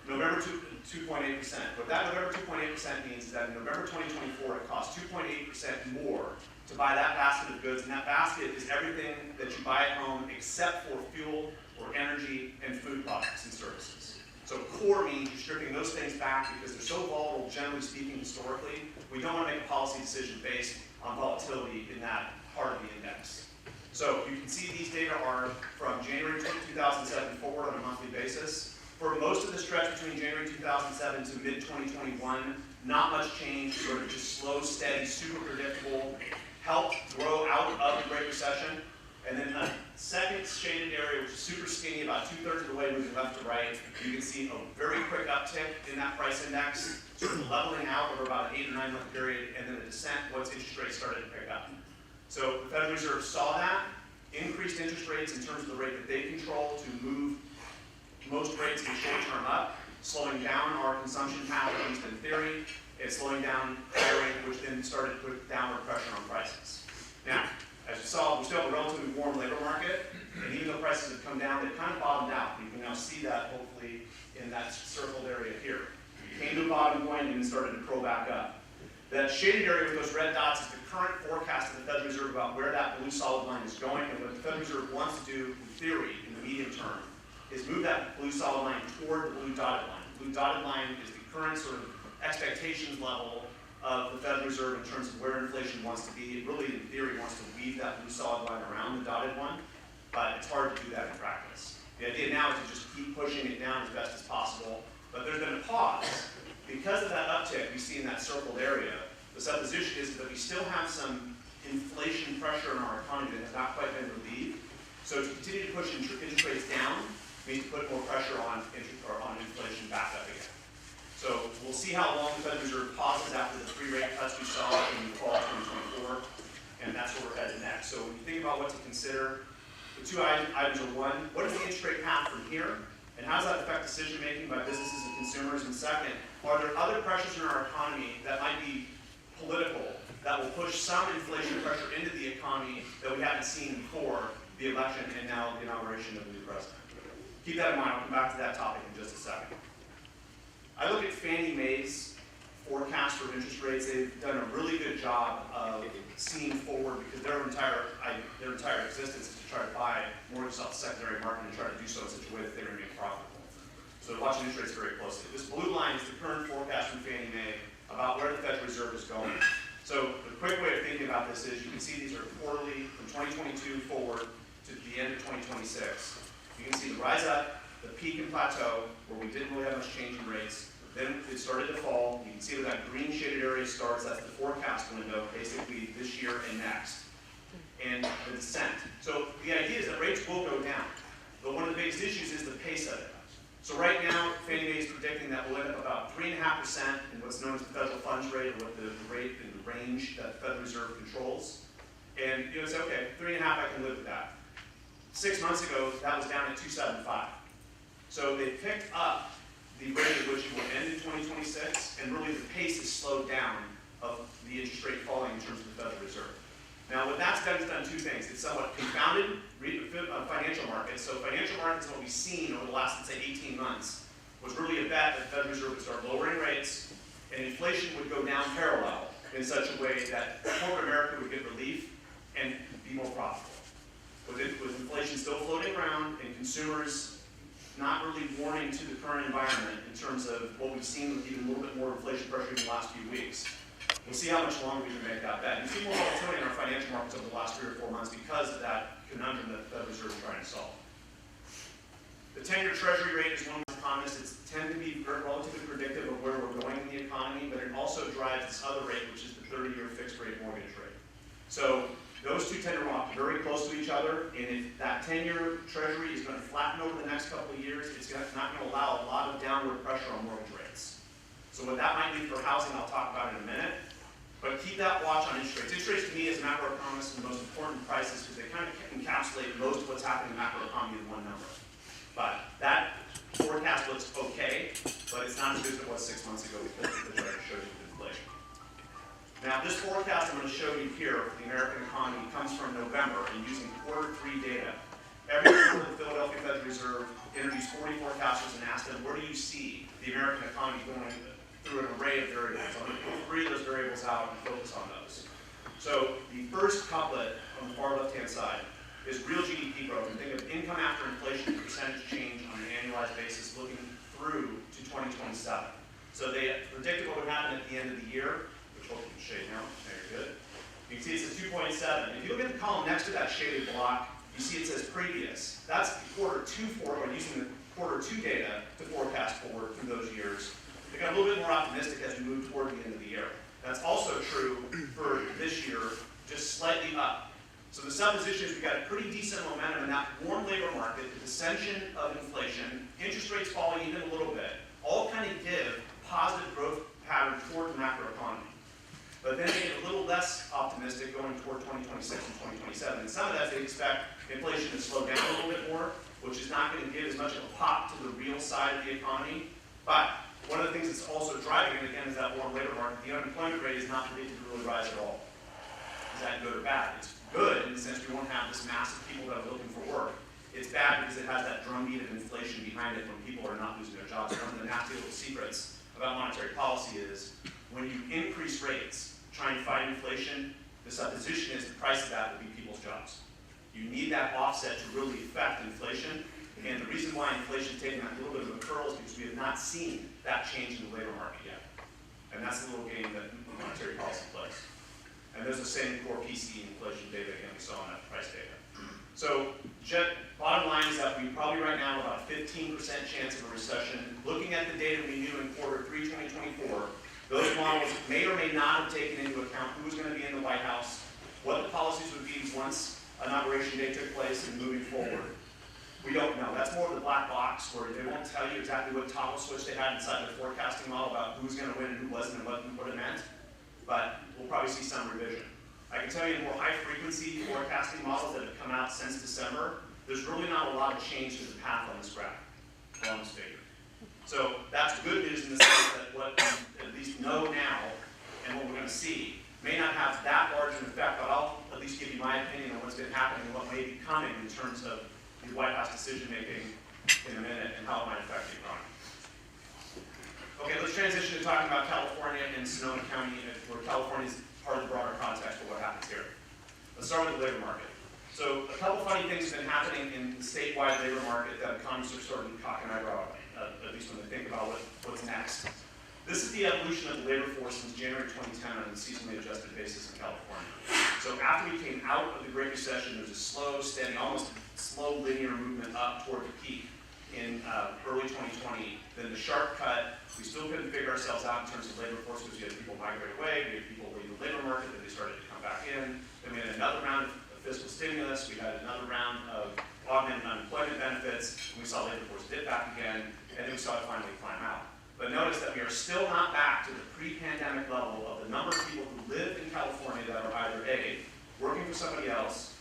November 2.8%. What that November 2.8% means is that in November 2024, it costs 2.8% more to buy that basket of goods, and that basket is everything that you buy at home except for fuel or energy and food products and services. So core means you're stripping those things back because they're so volatile, generally speaking, historically. We don't want to make a policy decision based on volatility in that part of the index. So you can see these data are from January 2007 forward on a monthly basis. For most of the stretch between January 2007 to mid-2021, not much change, sort of just slow, steady, super predictable, helped grow out of the Great Recession. And then a second shaded area, which is super skinny, about 2/3 of the way moving left to right, you can see a very quick uptick in that price index, sort of leveling out over about an 8 or 9 month period, and then a descent once interest rates started to pick up. So the Federal Reserve saw that, increased interest rates in terms of the rate that they control to move most rates in short term up, slowing down our consumption path, at least in theory, and slowing down hiring, which then started to put downward pressure on prices. Now, as you saw, we still have a relatively warm labor market, and even though prices have come down, they've kind of bottomed out. You can now see that, hopefully, in that circled area here. We came to a bottom point and then started to curl back up. That shaded area with those red dots is the current forecast of the Federal Reserve about where that blue solid line is going, and what the Federal Reserve wants to do, in theory, in the medium term, is move that blue solid line toward the blue dotted line. The blue dotted line is the current sort of expectations level of the Federal Reserve in terms of where inflation wants to be. It really, in theory, wants to weave that blue solid line around the dotted one, but it's hard to do that in practice. The idea now is to just keep pushing it down as best as possible, but there's been a pause. Because of that uptick we see in that circled area, the supposition is that we still have some inflation pressure in our economy that has not quite been relieved. So to continue to push interest rates down means to put more pressure on inflation back up again. So we'll see how long the Federal Reserve pauses after the 3 rate cuts we saw in the fall of 2024, and that's where we're headed next. So when you think about what to consider, the 2 items are: 1, what is the interest rate path from here, and how does that affect decision making by businesses and consumers? And second, are there other pressures in our economy that might be political, that will push some inflation pressure into the economy that we haven't seen before the election and now the inauguration of the new president? Keep that in mind. I'll come back to that topic in just a second. I look at Fannie Mae's forecast for interest rates. They've done a really good job of seeing forward, because their entire existence is to try to buy mortgages off the secondary market and try to do so in such a way that they're going to be profitable. So they're watching interest rates very closely. This blue line is the current forecast from Fannie Mae about where the Federal Reserve is going. So the quick way of thinking about this is you can see these are quarterly from 2022 forward to the end of 2026. You can see the rise up, the peak and plateau, where we didn't really have much change in rates. Then it started to fall. You can see where that green shaded area starts. That's the forecast window, basically this year and next. And the descent. So the idea is that rates will go down. But one of the biggest issues is the pace of it. So right now, Fannie Mae is predicting that we'll end up about 3.5% in what's known as the federal funds rate, or what the rate and the range that the Federal Reserve controls. And you say, okay, 3.5, I can live with that. 6 months ago, that was down at 2.75. So they picked up the rate at which it will end in 2026, and really the pace has slowed down of the interest rate falling in terms of the Federal Reserve. Now, what that's done is done 2 things. It's somewhat confounded financial markets. So financial markets, what we've seen over the last, let's say, 18 months, was really a bet that the Federal Reserve would start lowering rates, and inflation would go down parallel in such a way that corporate America would get relief and be more profitable. With inflation still floating around and consumers not really warming to the current environment in terms of what we've seen with even a little bit more inflation pressure in the last few weeks. We'll see how much longer we can make that bet. You see more volatility in our financial markets over the last 3 or 4 months because of that conundrum that the Federal Reserve is trying to solve. The 10-year Treasury rate is one of the economists. It's tend to be relatively predictive of where we're going in the economy, but it also drives this other rate, which is the 30-year fixed rate mortgage rate. So those 2 tend to walk very close to each other, and if that 10-year Treasury is going to flatten over the next couple of years, it's not going to allow a lot of downward pressure on mortgage rates. So what that might mean for housing, I'll talk about in a minute. But keep that watch on interest rates. Interest rates, to me, as a macroeconomist, are the most important prices because they kind of encapsulate most of what's happening in the macroeconomy in one number. But that forecast looks okay, but it's not as good as it was 6 months ago because of the chart shows you with inflation. Now, this forecast I'm going to show you here for the American economy comes from November and using Q3 data. Every quarter, the Philadelphia Federal Reserve interviews 40 forecasters and asks them, where do you see the American economy going through an array of variables? I'm going to pull 3 of those variables out and focus on those. So the first couplet on the far left-hand side is real GDP growth. And think of income after inflation percentage change on an annualized basis looking through to 2027. So they predicted what would happen at the end of the year, which hopefully can shade now. Very good. You can see it says 2.7. If you look at the column next to that shaded block, you see it says previous. That's the Q2 forward, using the Q2 data to forecast forward through those years. They got a little bit more optimistic as we move toward the end of the year. That's also true for this year, just slightly up. So the supposition is we've got a pretty decent momentum in that warm labor market, the dissension of inflation, interest rates falling even a little bit, all kind of give positive growth pattern toward the macroeconomy. But then they get a little less optimistic going toward 2026 and 2027. And some of that they expect inflation to slow down a little bit more, which is not going to give as much of a pop to the real side of the economy. But one of the things that's also driving it, again, is that warm labor market. The unemployment rate is not predicted to really rise at all. Is that good or bad? It's good in the sense we won't have this mass of people that are looking for work. It's bad because it has that drumbeat of inflation behind it when people are not losing their jobs. One of the nasty little secrets about monetary policy is when you increase rates, trying to fight inflation, the supposition is the price of that will be people's jobs. You need that offset to really affect inflation. And the reason why inflation is taking that little bit of a curl is because we have not seen that change in the labor market yet. And that's the little game that monetary policy place. And there's the same core PCE inflation data again we saw in that price data. So bottom line is that we probably right now have about a 15% chance of a recession. Looking at the data we knew in quarter 3, 2024, those models may or may not have taken into account who was going to be in the White House, what the policies would be once inauguration day took place and moving forward. We don't know. That's more of the black box where they won't tell you exactly what toggle switch they had inside their forecasting model about who's going to win and who wasn't and what it meant. But we'll probably see some revision. I can tell you in more high-frequency forecasting models that have come out since December, there's really not a lot of change to the path on this graph, on this figure. So that's good news in the sense that what we at least know now and what we're going to see may not have that large an effect, but I'll at least give you my opinion on what's been happening and what may be coming in terms of the White House decision-making in a minute and how it might affect the economy. Okay, let's transition to talking about California and Sonoma County, where California is part of the broader context of what happens here. Let's start with the labor market. So a couple funny things have been happening in the statewide labor market that economists are sort of cocking an eyebrow at least when they think about what's next. This is the evolution of the labor force since January 2010 on a seasonally adjusted basis in California. So after we came out of the Great Recession, there was a slow, steady, almost slow linear movement up toward the peak in early 2020. Then the sharp cut, we still couldn't figure ourselves out in terms of labor force because we had people migrate away, we had people leave the labor market, then they started to come back in. Then we had another round of fiscal stimulus, we had another round of augmented unemployment benefits, and we saw labor force dip back again, and then we saw it finally climb out. But notice that we are still not back to the pre-pandemic level of the number of people who live in California that are either A, working for somebody else,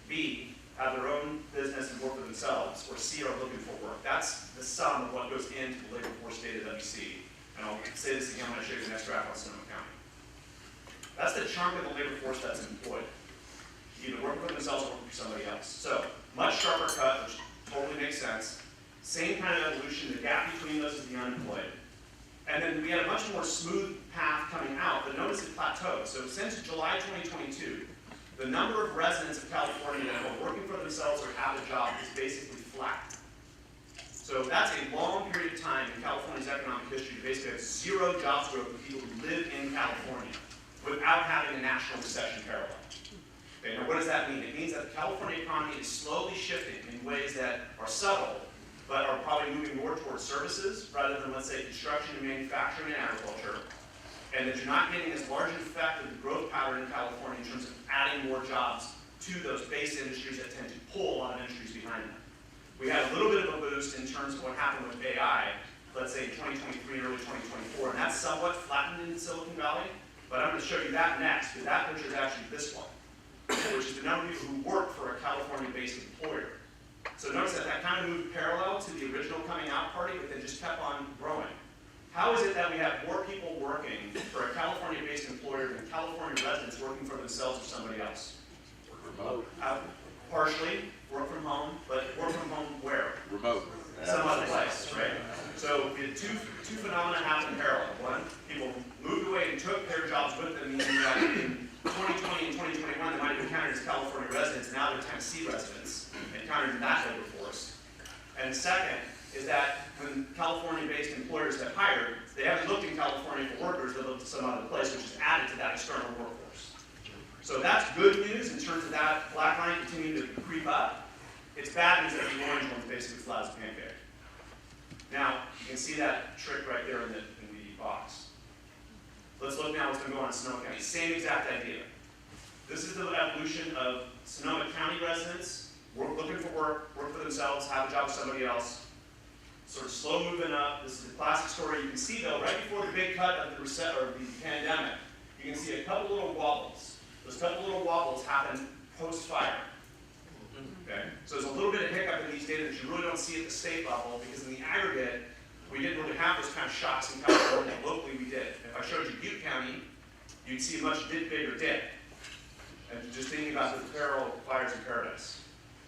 B, have their own business and work for themselves, or C, are looking for work. That's the sum of what goes into the labor force data that we see. And I'll say this again when I show you the next graph on Sonoma County. That's the chunk of the labor force that's employed, either working for themselves or working for somebody else. So, much sharper cut, which totally makes sense. Same kind of evolution, the gap between those is the unemployed. And then we had a much more smooth path coming out, but notice it plateaued. So since July 2022, the number of residents of California that are working for themselves or have a job is basically flat. So that's a long period of time in California's economic history to basically have zero jobs growth for people who live in California without having a national recession parallel. Okay, now what does that mean? It means that the California economy is slowly shifting in ways that are subtle, but are probably moving more towards services rather than, let's say, construction and manufacturing and agriculture, and that you're not getting as large an effect of the growth pattern in California in terms of adding more jobs to those base industries that tend to pull a lot of industries behind them. We had a little bit of a boost in terms of what happened with AI, let's say in 2023 and early 2024, and that's somewhat flattened in Silicon Valley, but I'm going to show you that next, because that picture is actually this one, which is the number of people who work for a California-based employer. So notice that that kind of moved parallel to the original coming out party, but then just kept on growing. How is it that we have more people working for a California-based employer than California residents working for themselves or somebody else? Remote. Partially, work from home, but work from home where? Remote. Some other place, right? So we had two phenomena happen in parallel. One, people moved away and took their jobs with them, meaning that in 2020 and 2021 they might have been counted as California residents, and now they're Tennessee residents, and counted in that labor force. And second is that when California-based employers have hired, they haven't looked in California for workers, they looked at some other place, which is added to that external workforce. So that's good news in terms of that black line continuing to creep up. It's bad news that the orange one's basically flat as a pancake. Now, you can see that trick right there in the box. Let's look now what's been going on in Sonoma County. Same exact idea. This is the evolution of Sonoma County residents looking for work for themselves, have a job with somebody else. Sort of slow moving up. This is the classic story. You can see though, right before the big cut of the pandemic, you can see a couple little wobbles. Those couple little wobbles happen post-fire. Okay? So there's a little bit of hiccup in these data that you really don't see at the state level, because in the aggregate, we didn't really have those kind of shocks in California. Locally, we did. If I showed you Butte County, you'd see a much bigger dip. And just thinking about the parallel fires in Paradise.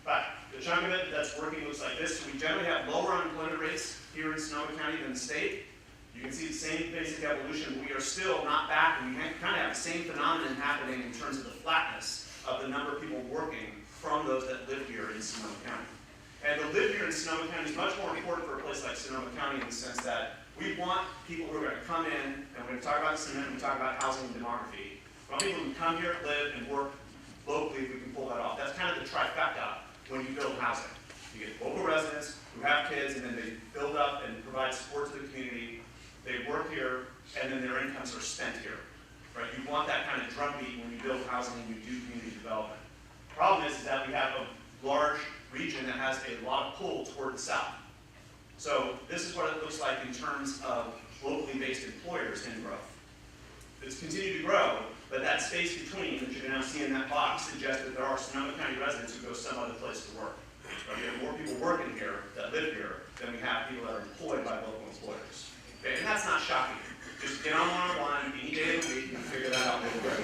But the chunk of it that's working looks like this. So we generally have lower unemployment rates here in Sonoma County than the state. You can see the same basic evolution. We are still not back, and we kind of have the same phenomenon happening in terms of the flatness of the number of people working from those that live here in Sonoma County. And to live here in Sonoma County is much more important for a place like Sonoma County in the sense that We want people who are going to come in, and we're going to talk about cement, and we talk about housing and demography. We want people who come here, live, and work locally if we can pull that off. That's kind of the trifecta when you build housing. You get local residents who have kids, and then they build up and provide support to the community. They work here, and then their incomes are spent here. Right? You want that kind of drumbeat when you build housing and you do community development. Problem is that we have a large region that has a lot of pull toward the south. So this is what it looks like in terms of locally based employers in growth. It's continued to grow, but that space between, that you're now seeing in that box, suggests that there are Sonoma County residents who go some other place to work. Right? We have more people working here that live here than we have people that are employed by local employers. Okay? And that's not shocking. Just get on one-on-one any day of the week and figure that out real quick.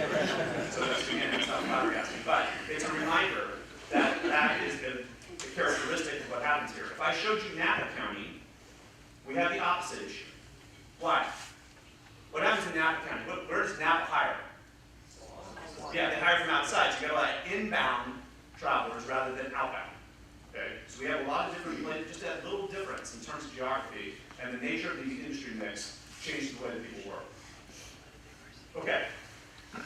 So that's, again, that's not flabbergasting. But it's a reminder that that is a characteristic of what happens here. If I showed you Napa County, we have the opposite issue. Why? What happens in Napa County? Where does Napa hire? Yeah, they hire from outside. So you got a lot of inbound travelers rather than outbound. Okay? So we have a lot of different, just that little difference in terms of geography and the nature of the industry mix changes the way that people work. Okay,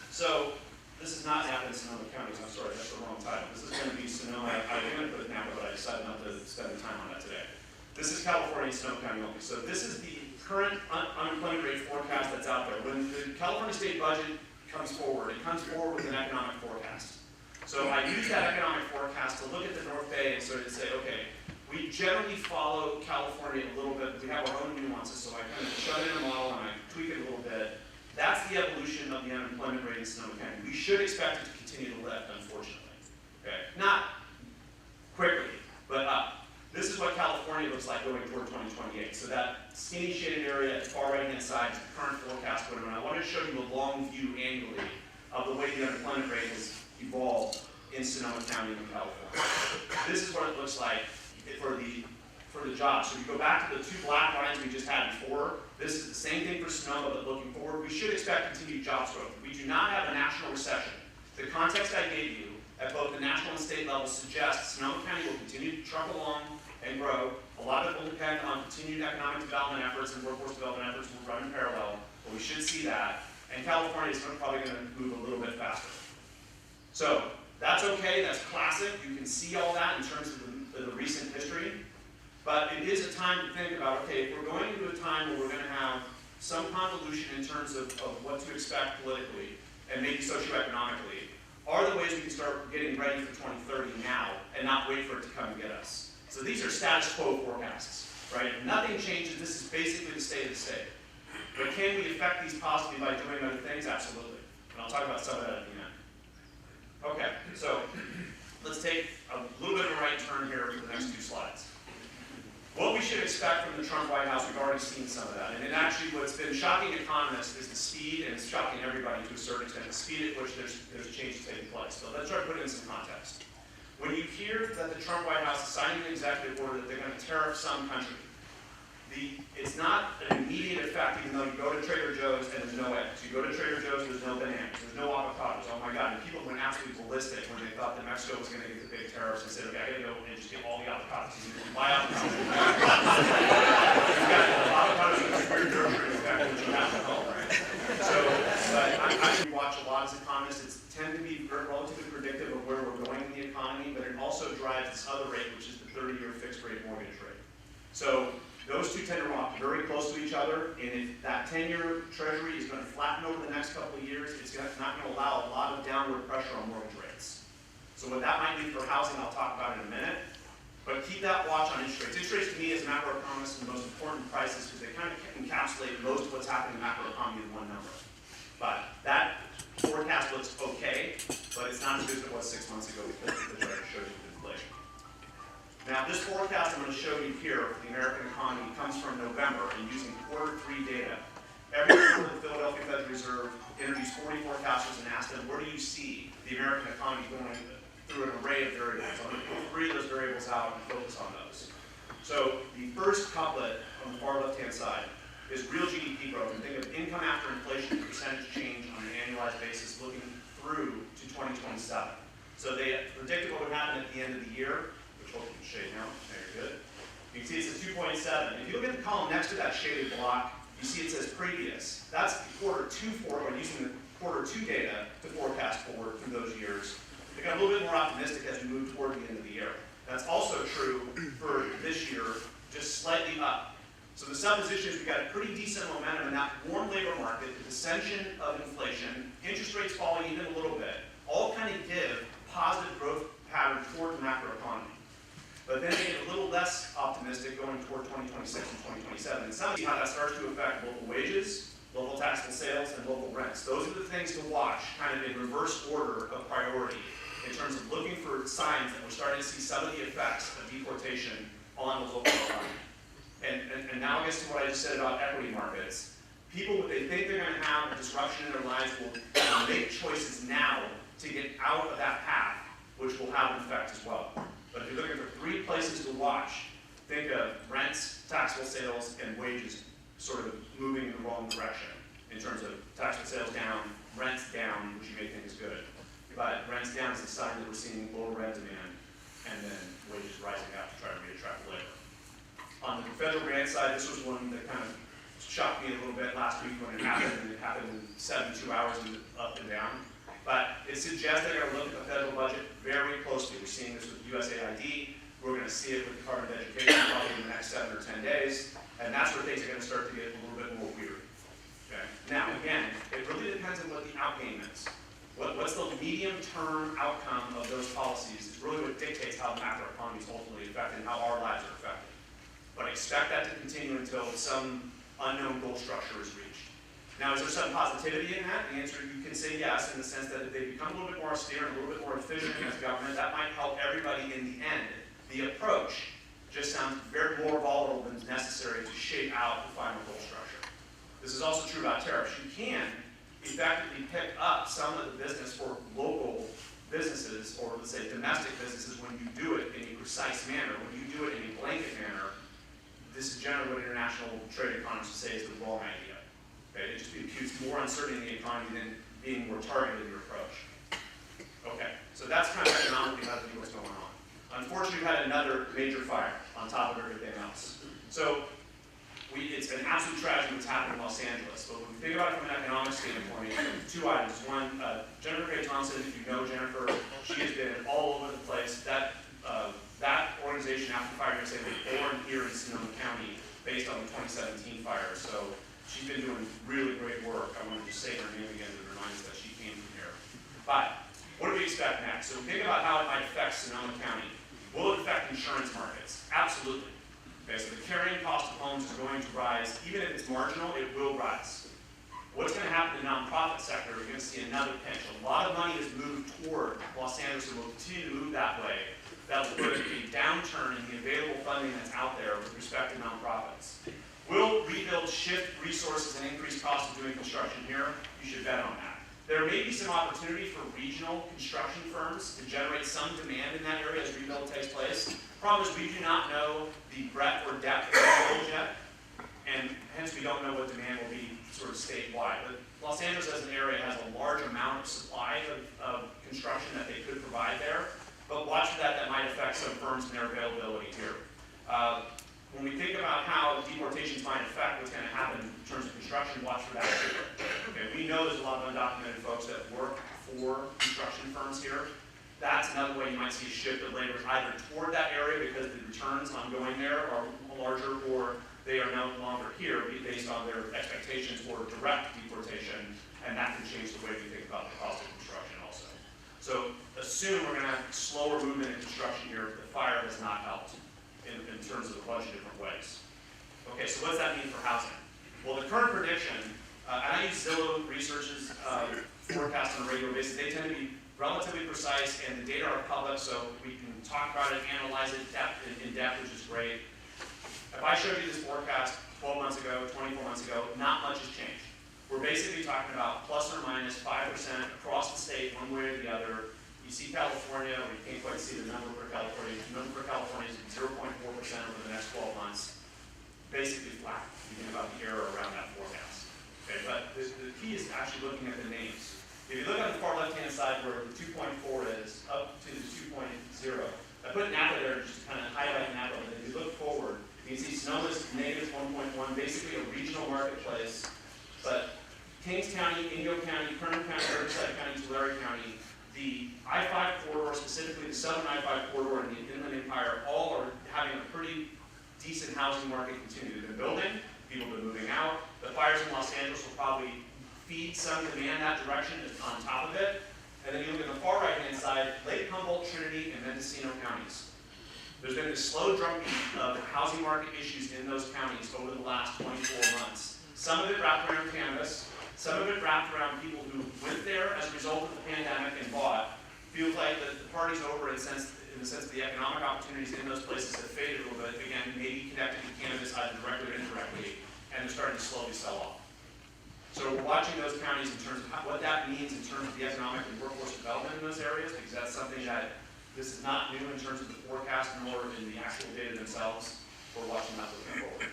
so this is not Napa and Sonoma counties. I'm sorry, that's the wrong title. This is going to be Sonoma. I was going to put it Napa, but I decided not to spend the time on that today. This is California and Sonoma County only. So this is the current unemployment rate forecast that's out there. When the California state budget comes forward, it comes forward with an economic forecast. So I use that economic forecast to look at the North Bay and sort of say, okay, we generally follow California a little bit. We have our own nuances, so I kind of shove it in a model and I tweak it a little bit. That's the evolution of the unemployment rate in Sonoma County. We should expect it to continue to lift, unfortunately. Okay? Not quickly, but up. This is what California looks like going toward 2028. So that skinny shaded area at the far right-hand side is the current forecast. And I want to show you a long view annually of the way the unemployment rate has evolved in Sonoma County and California. This is what it looks like for the jobs. So if you go back to the two black lines we just had before, this is the same thing for Sonoma, but looking forward, we should expect continued jobs growth. We do not have a national recession. The context I gave you at both the national and state level suggests Sonoma County will continue to truck along and grow. A lot of it will depend on continued economic development efforts and workforce development efforts will run in parallel, but we should see that. And California is probably going to move a little bit faster. So that's okay, that's classic. You can see all that in terms of the recent history. But it is a time to think about, okay, if we're going into a time where we're going to have some convolution in terms of what to expect politically and maybe socioeconomically, are there ways we can start getting ready for 2030 now and not wait for it to come and get us? So these are status quo forecasts, right? If nothing changes, this is basically the state of the state. But can we affect these positively by doing other things? Absolutely. And I'll talk about some of that at the end. Okay, so let's take a little bit of a right turn here for the next two slides. What we should expect from the Trump White House, we've already seen some of that. And it actually, what's been shocking economists is the speed, and it's shocking everybody to a certain extent, the speed at which there's change taking place. So let's try to put it in some context. When you hear that the Trump White House is signing an executive order that they're going to tariff some country, it's not an immediate effect, even though you go to Trader Joe's and there's no eggs. You go to Trader Joe's, there's no bananas, there's no avocados. Oh my God, and people went absolutely ballistic when they thought that Mexico was going to get the big tariffs and said, okay, I got to go and just get all the avocados. You can buy avocados. You've got avocados in the weird nursery, exactly what you have at home, right? So, but I watch a lot as economists. It tend to be relatively predictive of where we're going in the economy, but it also drives this other rate, which is the 30-year fixed rate mortgage rate. So those two tend to walk very close to each other, and if that 10-year treasury is going to flatten over the next couple of years, it's not going to allow a lot of downward pressure on mortgage rates. So what that might mean for housing, I'll talk about in a minute. But keep that watch on interest rates. Interest rates, to me, as a macroeconomist, are the most important prices because they kind of encapsulate most of what's happening in the macroeconomy in one number. But that forecast looks okay, but it's not as good as it was 6 months ago because of the chart shows you the inflation. Now, this forecast I'm going to show you here for the American economy comes from November and using Q3 data. Every year, the Philadelphia Federal Reserve interviews 40 forecasters and asks them, where do you see the American economy going through an array of variables? I'm going to pull 3 of those variables out and focus on those. So the first couplet on the far left-hand side is real GDP growth. And think of income after inflation percentage change on an annualized basis looking through to 2027. So they predicted what would happen at the end of the year, which hopefully you can shade now. Very good. You can see it says 2.7. If you look at the column next to that shaded block, you see it says previous. That's quarter 2 forward, when using the quarter 2 data to forecast forward through those years. They got a little bit more optimistic as we move toward the end of the year. That's also true for this year, just slightly up. So the supposition is we've got a pretty decent momentum in that warm labor market, the dissension of inflation, interest rates falling even a little bit, all kind of give positive growth pattern toward the macroeconomy. But then they get a little less optimistic going toward 2026 and 2027. And some of you see how that starts to affect local wages, local taxable sales, and local rents. Those are the things to watch, kind of in reverse order of priority, in terms of looking for signs that we're starting to see some of the effects of deportation on the local economy. And analogous to what I just said about equity markets, people, what they think they're going to have a disruption in their lives will make choices now to get out of that path, which will have an effect as well. But if you're looking for 3 places to watch, think of rents, taxable sales, and wages sort of moving in the wrong direction in terms of taxable sales down, rents down, which you may think is good. But rents down is a sign that we're seeing lower rent demand, and then wages rising up to try to reattract labor. On the federal grant side, this was one that kind of shocked me a little bit last week when it happened, and it happened in 72 hours and up and down. But it suggests that we're going to look at the federal budget very closely. We're seeing this with USAID. We're going to see it with the Department of Education probably in the next 7 or 10 days. And that's where things are going to start to get a little bit more weird. Okay? Now, again, it really depends on what the outgame is. What's the medium-term outcome of those policies is really what dictates how the macroeconomy is ultimately affected and how our lives are affected. But expect that to continue until some unknown goal structure is reached. Now, is there some positivity in that? The answer, you can say yes, in the sense that if they become a little bit more austere and a little bit more efficient as government, that might help everybody in the end. The approach just sounds very more volatile than necessary to shape out the final goal structure. This is also true about tariffs. You can effectively pick up some of the business for local businesses, or let's say domestic businesses, when you do it in a precise manner, when you do it in a blanket manner. This is generally what international trade economists say is the wrong idea. Okay? It just imputes more uncertainty in the economy than being more targeted in your approach. Okay, so that's kind of economically how to do what's going on. Unfortunately, we had another major fire on top of everything else. So it's an absolute tragedy what's happened in Los Angeles. But when we think about it from an economic standpoint, 2 items. One, Jennifer Gray Thompson, if you know Jennifer, she has been all over the place. That organization, After Fire USA, was born here in Sonoma County based on the 2017 fire. So she's been doing really great work. I want to just say her name again to remind us that she came from here. But what do we expect next? So think about how it might affect Sonoma County. Will it affect insurance markets? Absolutely. Okay, so the carrying cost of homes is going to rise. Even if it's marginal, it will rise. What's going to happen in the nonprofit sector? We're going to see another pinch. A lot of money has moved toward Los Angeles and will continue to move that way. That will put a downturn in the available funding that's out there with respect to nonprofits. Will rebuild shift resources and increase costs of doing construction here? You should bet on that. There may be some opportunity for regional construction firms to generate some demand in that area as rebuild takes place. Problem is we do not know the breadth or depth of the rebuild yet, and hence we don't know what demand will be sort of statewide. But Los Angeles as an area has a large amount of supply of construction that they could provide there. But watch for that might affect some firms and their availability here. When we think about how deportations might affect what's going to happen in terms of construction, watch for that too. Okay, we know there's a lot of undocumented folks that work for construction firms here. That's another way you might see a shift of labor either toward that area because the returns on going there are larger, or they are no longer here based on their expectations for direct deportation, and that can change the way we think about the cost of construction also. So assume we're going to have slower movement in construction here. The fire has not helped in terms of a bunch of different ways. Okay, so what does that mean for housing? Well, the current prediction, and I use Zillow Research's forecast on a regular basis. They tend to be relatively precise, and the data are public, so we can talk about it, analyze it in depth, which is great. If I showed you this forecast 12 months ago, 24 months ago, not much has changed. We're basically talking about plus or minus 5% across the state, one way or the other. You see California, we can't quite see the number for California. The number for California is 0.4% over the next 12 months. Basically flat. You think about the error around that forecast. Okay, but the key is actually looking at the names. If you look on the far left-hand side where the 2.4 is, up to the 2.0, I put Napa there just to kind of highlight Napa, but if you look forward, Sonoma's negative 1.1, basically a regional marketplace, but Kings County, Inyo County, Kernan County, Riverside County, Tulare County, the I-5 corridor, specifically the southern I-5 corridor and the Inland Empire, all are having a pretty decent housing market continue. They've been building, people have been moving out. The fires in Los Angeles will probably feed some demand that direction on top of it. And then you look at the far right-hand side, Lake Humboldt, Trinity, and Mendocino counties. There's been this slow drumbeat of housing market issues in those counties over the last 24 months. Some of it wrapped around cannabis, some of it wrapped around people who went there as a result of the pandemic and bought. Feels like the party's over in the sense that the economic opportunities in those places have faded a little bit, again, maybe connected to cannabis either directly or indirectly, and they're starting to slowly sell off. So we're watching those counties in terms of what that means in terms of the economic and workforce development in those areas, because that's something that this is not new in terms of the forecast nor in the actual data themselves. We're watching that looking forward.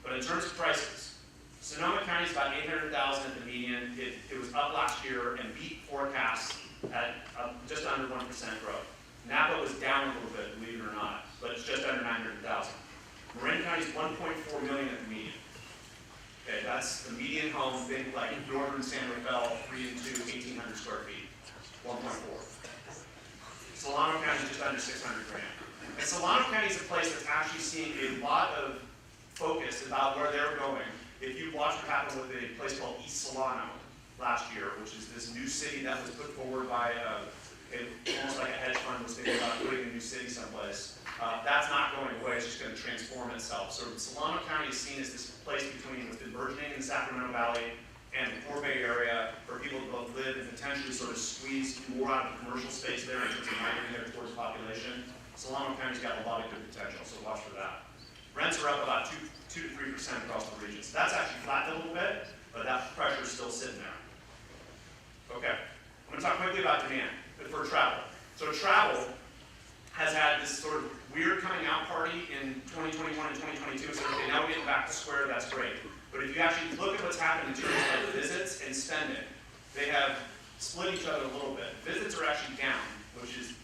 But in terms of prices, Sonoma County is about $800,000 at the median. It was up last year and beat forecasts at just under 1% growth. Napa was down a little bit, believe it or not, but it's just under 900,000. Marin County is 1.4 million at the median. Okay, that's the median home, think like northern San Rafael, 3 and 2, 1,800 square feet, 1.4. Solano County is just under 600 grand. And Solano County is a place that's actually seeing a lot of focus about where they're going. If you watch what happened with a place called East Solano last year, which is this new city that was put forward by almost like a hedge fund was thinking about putting a new city someplace. That's not going away, it's just going to transform itself. So Solano County is seen as this place between what's been burgeoning in the Sacramento Valley and the Core Bay area for people to both live and potentially sort of squeeze more out of the commercial space there in terms of migrating there towards population. Solano County's got a lot of good potential, so watch for that. Rents are up about 2 to 3% across the region. So that's actually flattened a little bit, but that pressure is still sitting there. Okay, I'm going to talk quickly about demand for travel. So travel has had this sort of weird coming out party in 2021 and 2022. So okay, now we're getting back to square, that's great. But if you actually look at what's happened in terms of visits and spending, they have split each other a little bit. Visits are actually down, which is,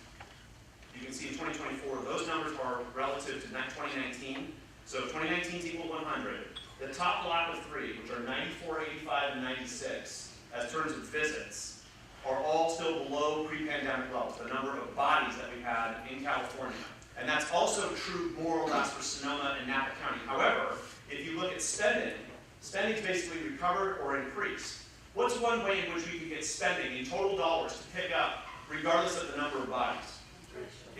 you can see in 2024, those numbers are relative to 2019. So 2019 is equal to 100. The top block of 3, which are 94, 85, and 96, as terms of visits, are all still below pre-pandemic levels, the number of bodies that we had in California. And that's also true more or less for Sonoma and Napa County. However, if you look at spending's basically recovered or increased. What's one way in which we can get spending in total dollars to pick up regardless of the number of bodies?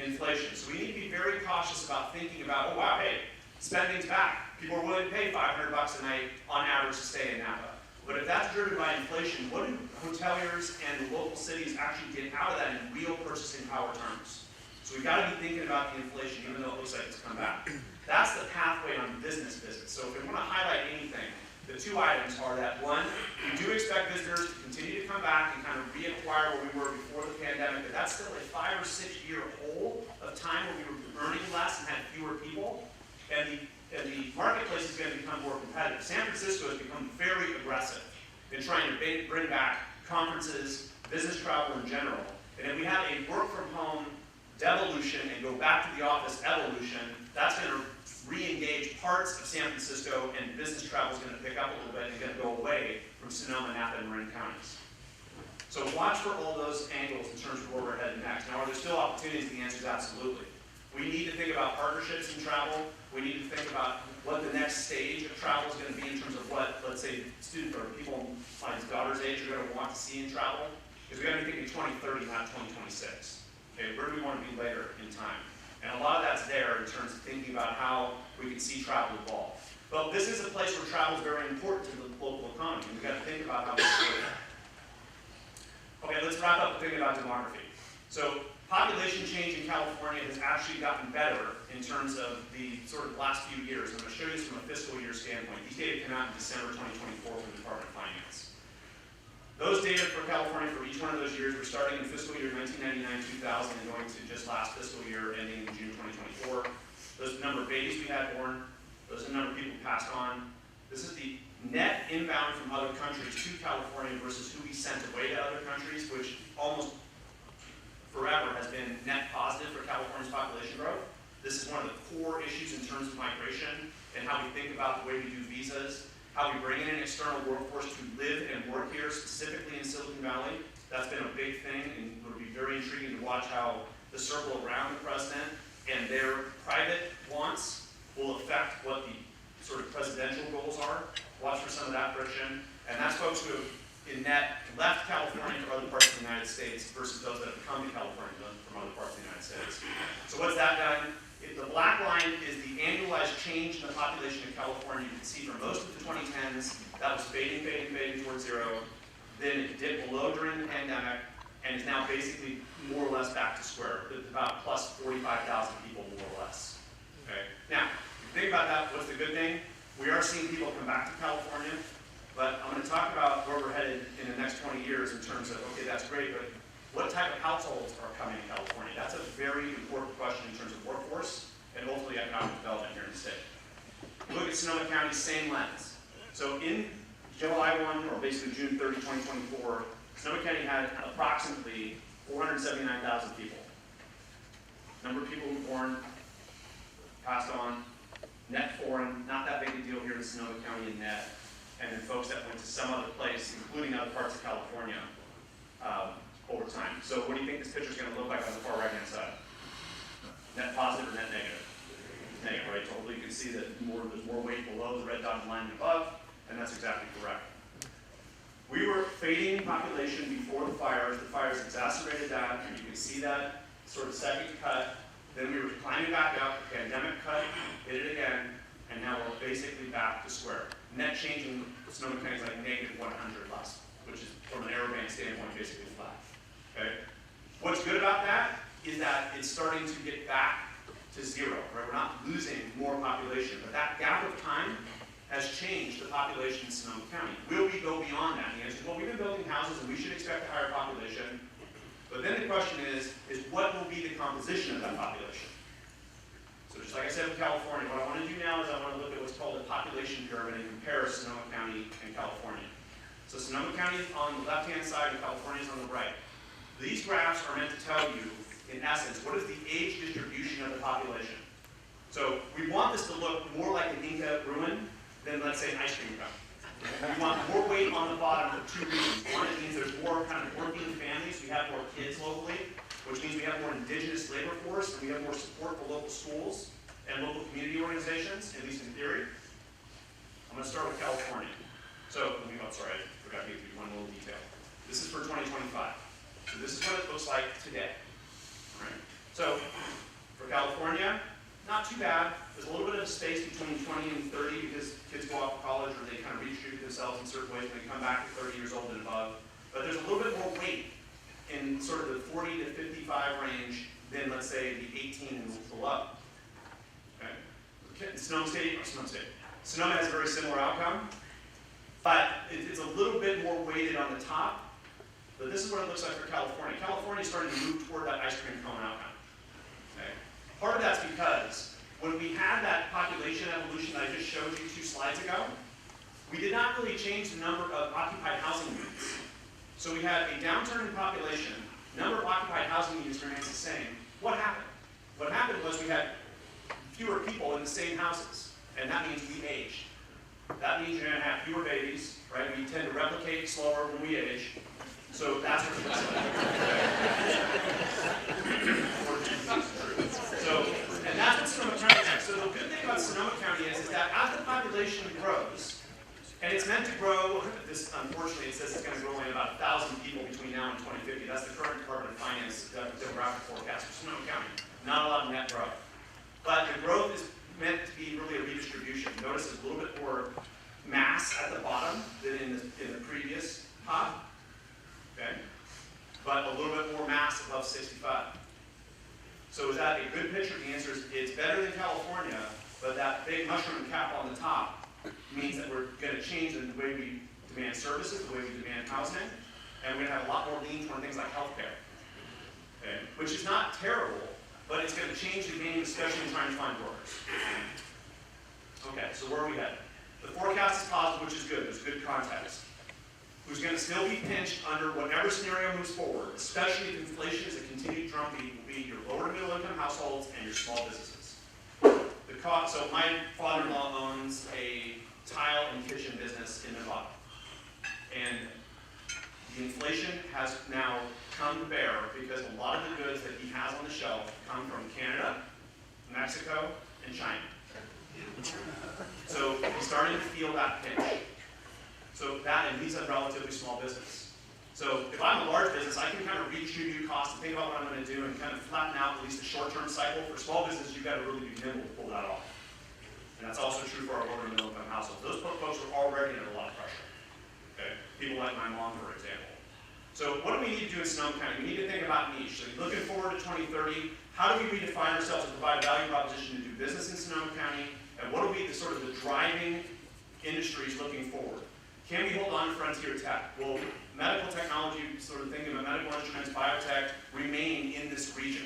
Inflation. So we need to be very cautious about thinking about, oh wow, hey, spending's back. People are willing to pay $500 a night on average to stay in Napa. But if that's driven by inflation, what do hoteliers and the local cities actually get out of that in real purchasing power terms? So we've got to be thinking about the inflation, even though it looks like it's come back. That's the pathway on business visits. So if we want to highlight anything, the 2 items are that, 1, we do expect visitors to continue to come back and kind of reacquire where we were before the pandemic, but that's still a 5 or 6 year hole of time where we were earning less and had fewer people. And the marketplace is going to become more competitive. San Francisco has become very aggressive in trying to bring back conferences, business travel in general. And if we have a work from home devolution and go back to the office evolution, that's going to re-engage parts of San Francisco, and business travel is going to pick up a little bit and going to go away from Sonoma, Napa, and Marin counties. So watch for all those angles in terms of where we're heading next. Now, are there still opportunities? The answer is absolutely. We need to think about partnerships in travel. We need to think about what the next stage of travel is going to be in terms of what, let's say, students or people my daughter's age are going to want to see in travel. Because we got to be thinking 2030, not 2026. Okay, where do we want to be later in time? And a lot of that's there in terms of thinking about how we can see travel evolve. But this is a place where travel is very important to the local economy. We've got to think about how we do that. Okay, let's wrap up with thinking about demography. So population change in California has actually gotten better in terms of the sort of last few years. I'm going to show you this from a fiscal year standpoint. These data came out in December 2024 from the Department of Finance. Those data for California for each one of those years were starting in fiscal year 1999-2000 and going to just last fiscal year ending in June 2024. Those are the number of babies we had born. Those are the number of people passed on. This is the net inbound from other countries to California versus who we sent away to other countries, which almost forever has been net positive for California's population growth. This is one of the core issues in terms of migration and how we think about the way we do visas, how we bring in an external workforce to live and work here, specifically in Silicon Valley. That's been a big thing, and it'll be very intriguing to watch how the circle around the president and their private wants will affect what the sort of presidential goals are. Watch for some of that friction. And that's folks who have, in net, left California for other parts of the United States versus those that have come to California from other parts of the United States. So what's that done? The black line is the annualized change in the population of California. You can see for most of the 2010s, that was fading towards zero. Then it dipped below during the pandemic, and is now basically more or less back to square. It's about plus 45,000 people, more or less. Okay. Now, if you think about that, what's the good thing? We are seeing people come back to California, but I'm going to talk about where we're headed in the next 20 years in terms of, okay, that's great, but what type of households are coming to California? That's a very important question in terms of workforce and ultimately economic development here in the state. Look at Sonoma County, same lens. So in July 1, or basically June 30, 2024, Sonoma County had approximately 479,000 people. Number of people who were born, passed on, net foreign, not that big a deal here in Sonoma County in net, and then folks that went to some other place, including other parts of California, over time. So what do you think this picture is going to look like on the far right-hand side? Net positive or net negative? Negative, right? So hopefully you can see that there's more weight below the red dotted line than above, and that's exactly correct. We were fading population before the fires. The fires exacerbated that, and you can see that sort of second cut. Then we were climbing back up, the pandemic cut, hit it again, and now we're basically back to square. Net change in Sonoma County is like negative 100 less, which is, from an aeroband standpoint, basically flat. Okay? What's good about that is that it's starting to get back to zero, right? We're not losing more population, but that gap of time has changed the population in Sonoma County. Will we go beyond that? And the answer is, well, we've been building houses and we should expect a higher population. But then the question is what will be the composition of that population? So just like I said with California, what I want to do now is I want to look at what's called a population pyramid and compare Sonoma County and California. So Sonoma County is on the left-hand side and California is on the right. These graphs are meant to tell you, in essence, what is the age distribution of the population. So we want this to look more like an Inca ruin than, let's say, an ice cream cone. We want more weight on the bottom for two reasons. One, it means there's more kind of working families. We have more kids locally, which means we have more indigenous labor force, and we have more support for local schools and local community organizations, at least in theory. I'm going to start with California. So, sorry, I forgot to give you one little detail. This is for 2025. So this is what it looks like today. All right. So, for California, not too bad. There's a little bit of space between 20 and 30 because kids go off to college or they kind of redistribute themselves in certain ways when they come back at 30 years old and above. But there's a little bit more weight in sort of the 40 to 55 range than, let's say, the 18 and below. Okay. Sonoma has a very similar outcome, but it's a little bit more weighted on the top. But this is what it looks like for California. California is starting to move toward that ice cream cone outcome. Okay. Part of that's because when we had that population evolution that I just showed you 2 slides ago, we did not really change the number of occupied housing units. So we had a downturn in population, number of occupied housing units remains the same. What happened? What happened was we had fewer people in the same houses, and that means we aged. That means you're going to have fewer babies, right? We tend to replicate slower when we age. So that's what it looks like. So, and that's what Sonoma County is. So the good thing about Sonoma County is that as the population grows, and it's meant to grow, this unfortunately it says it's going to grow in about 1,000 people between now and 2050. That's the current Department of Finance demographic forecast for Sonoma County. Not a lot of net growth. But the growth is meant to be really a redistribution. Notice there's a little bit more mass at the bottom than in the previous top. Okay? But a little bit more mass above 65. So is that a good picture? The answer is it's better than California, but that big mushroom cap on the top means that we're going to change the way we demand services, the way we demand housing, and we're going to have a lot more lean toward things like healthcare. Okay? Which is not terrible, but it's going to change the game, especially in trying to find workers. Okay, so where are we headed? The forecast is positive, which is good. There's good context. Who's going to still be pinched under whatever scenario moves forward, especially if inflation is a continued drumbeat, will be your lower to middle income households and your small businesses. The so my father-in-law owns a tile and kitchen business in Nevada. And the inflation has now come to bear because a lot of the goods that he has on the shelf come from Canada, Mexico, and China. So he's starting to feel that pinch. So that, and he's a relatively small business. So if I'm a large business, I can kind of redistribute costs and think about what I'm going to do and kind of flatten out at least the short-term cycle. For small business, you've got to really be nimble to pull that off. And that's also true for our lower and middle income households. Those folks are already under a lot of pressure. Okay? People like my mom, for example. So what do we need to do in Sonoma County? We need to think about niche. So looking forward to 2030, how do we redefine ourselves and provide a value proposition to do business in Sonoma County? And what will be the sort of the driving industries looking forward? Can we hold on to frontier tech? Will medical technology, sort of thinking about medical instruments, biotech, remain in this region?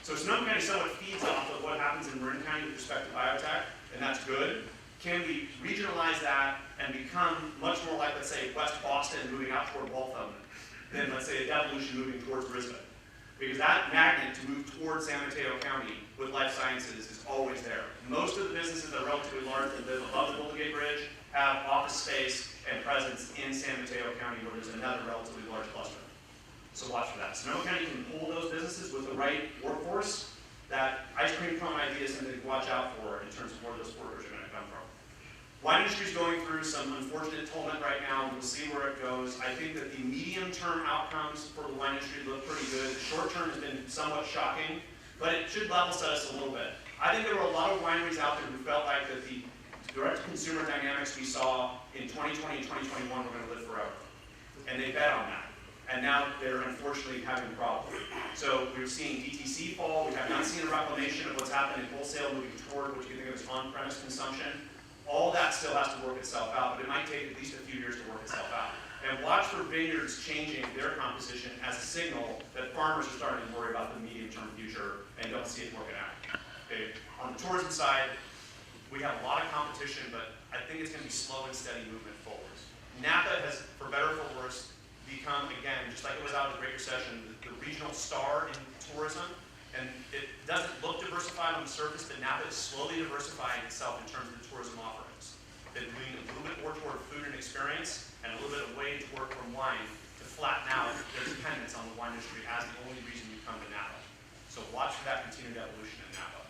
So Sonoma County somewhat feeds off of what happens in Marin County with respect to biotech, and that's good. Can we regionalize that and become much more like, let's say, West Boston moving out toward Waltham than, let's say, a devolution moving towards Brisbane? Because that magnet to move towards San Mateo County with life sciences is always there. Most of the businesses that are relatively large that live above the Golden Gate Bridge have office space and presence in San Mateo County, where there's another relatively large cluster. So watch for that. Sonoma County can hold those businesses with the right workforce. That ice cream cone idea is something to watch out for in terms of where those workers are going to come from. Wine industry is going through some unfortunate tumult right now. We'll see where it goes. I think that the medium-term outcomes for the wine industry look pretty good. The short-term has been somewhat shocking, but it should level set us a little bit. I think there were a lot of wineries out there who felt like that the direct-to-consumer dynamics we saw in 2020 and 2021 were going to live forever. And they bet on that. And now they're unfortunately having problems. So we're seeing DTC fall. We have not seen a reclamation of what's happened in wholesale moving toward what you think of as on-premise consumption. All that still has to work itself out, but it might take at least a few years to work itself out. And watch for vineyards changing their composition as a signal that farmers are starting to worry about the medium-term future and don't see it working out. Okay. On the tourism side, we have a lot of competition, but I think it's going to be slow and steady movement forward. Napa has, for better or for worse, become, again, just like it was out of the Great Recession, the regional star in tourism. And it doesn't look diversified on the surface, but Napa is slowly diversifying itself in terms of the tourism offerings. They're moving a little bit more toward food and experience, and a little bit away toward from wine to flatten out their dependence on the wine industry as the only reason you come to Napa. So watch for that continued evolution in Napa.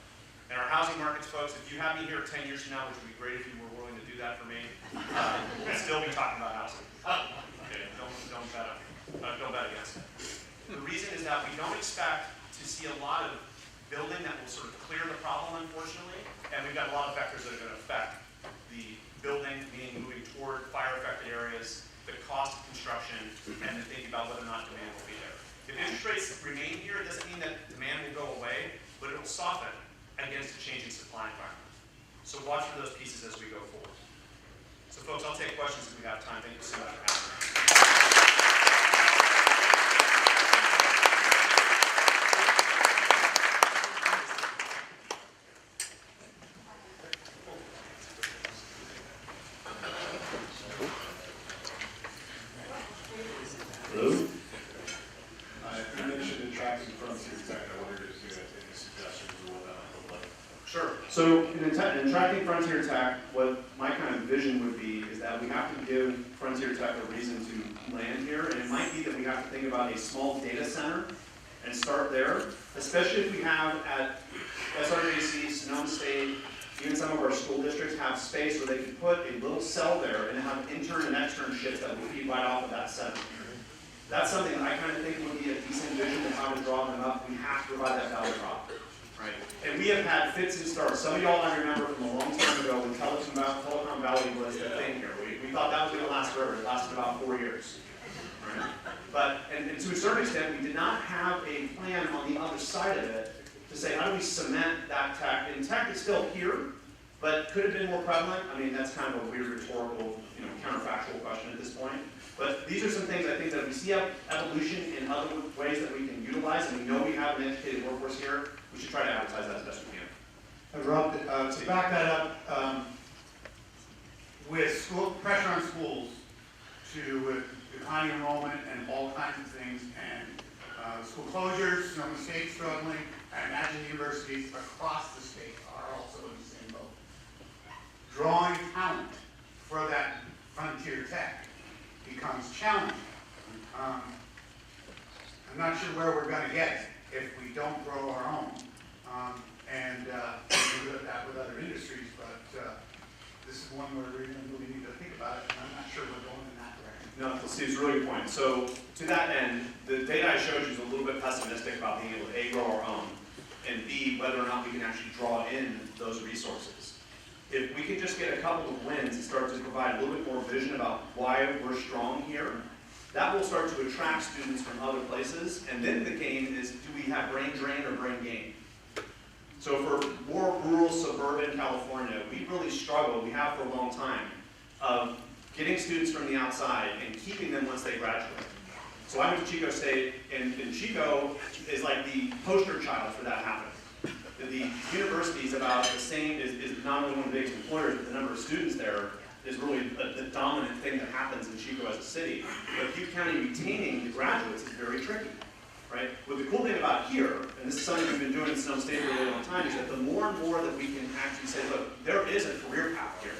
And our housing markets, folks, if you have me here 10 years from now, which would be great if you were willing to do that for me, we'd still be talking about housing. Okay, don't bet against it. The reason is that we don't expect to see a lot of building that will sort of clear the problem, unfortunately, and we've got a lot of vectors that are going to affect the building, meaning moving toward fire-affected areas, the cost of construction, and then thinking about whether or not demand will be there. If interest rates remain here, it doesn't mean that demand will go away, but it will soften against a changing supply environment. So watch for those pieces as we go forward. So folks, I'll take questions if we have time. Thank you so much for having me. Hello? You mentioned attracting frontier tech. I wondered if you had any suggestions of what that would look like. Sure. So in attracting frontier tech, what my kind of vision would be is that we have to give frontier tech a reason to land here, and it might be that we have to think about a small data center and start there, especially if we have at SRJC, Sonoma State, even some of our school districts have space where they can put a little cell there and have intern and externships that will feed right off of that center. That's something that I kind of think would be a decent vision of how to draw them up. We have to provide that value prop. Right? And we have had fits and starts. Some of y'all I remember from a long time ago when Telecom Valley was the thing here. We thought that was going to last forever. It lasted about 4 years. Right? But, and to a certain extent, we did not have a plan on the other side of it to say, how do we cement that tech? And tech is still here, but could it have been more prevalent? I mean, that's kind of a weird rhetorical, counterfactual question at this point. But these are some things I think that we see evolution in other ways that we can utilize, and we know we have an educated workforce here. We should try to advertise that as best we can. Rob, to back that up, with school pressure on schools to declining enrollment and all kinds of things, and school closures, Sonoma State struggling, I imagine universities across the state are also in the same boat. drawing talent for that frontier tech becomes challenging. I'm not sure where we're going to get if we don't grow our own. We do that with other industries, but this is one where we really need to think about it, and I'm not sure we're going in that direction. No, Steve's a really good point. So to that end, the data I showed you is a little bit pessimistic about being able to A, grow our own, and B, whether or not we can actually draw in those resources. If we can just get a couple of wins and start to provide a little bit more vision about why we're strong here, that will start to attract students from other places. And then the game is, do we have brain drain or brain gain? So for more rural, suburban California, we really struggle, we have for a long time, of getting students from the outside and keeping them once they graduate. So I went to Chico State, and Chico is like the poster child for that happening. The university is about the same, is not only one of the biggest employers, but the number of students there is really the dominant thing that happens in Chico as a city. But Butte County retaining the graduates is very tricky, right? What the cool thing about here, and this is something we've been doing in Sonoma State for a really long time, is that the more and more that we can actually say, look, there is a career path here.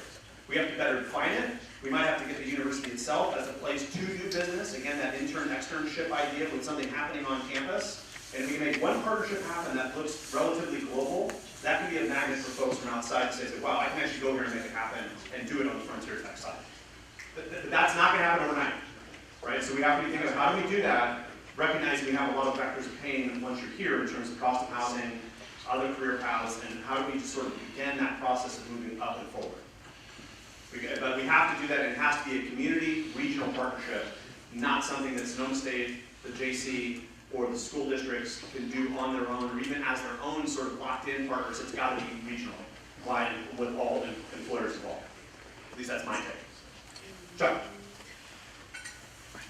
We have to better define it. We might have to get the university itself as a place to do business. Again, that intern-externship idea with something happening on campus. And if we can make one partnership happen that looks relatively global, that can be a magnet for folks from outside to say, wow, I can actually go here and make it happen and do it on the frontier tech side. But that's not going to happen overnight, right? So we have to be thinking of how do we do that, recognizing we have a lot of vectors of pain once you're here in terms of cost of housing, other career paths, and how do we just sort of begin that process of moving up and forward. But we have to do that, and it has to be a community, regional partnership, not something that Sonoma State, the JC, or the school districts can do on their own, or even as their own sort of locked-in partners. It's got to be regional, wide, with all employers involved. At least that's my take. Chuck.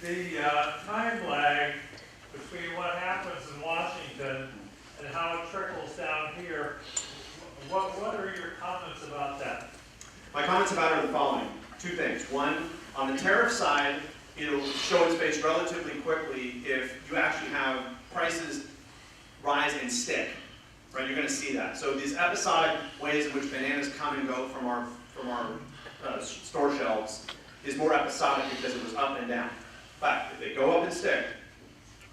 The time lag between what happens in Washington and how it trickles down here, what are your comments about that? My comments about it are the following. Two things. One, on the tariff side, it'll show its face relatively quickly if you actually have prices rise and stick, right? You're going to see that. So these episodic ways in which bananas come and go from our store shelves is more episodic because it was up and down. But if they go up and stick,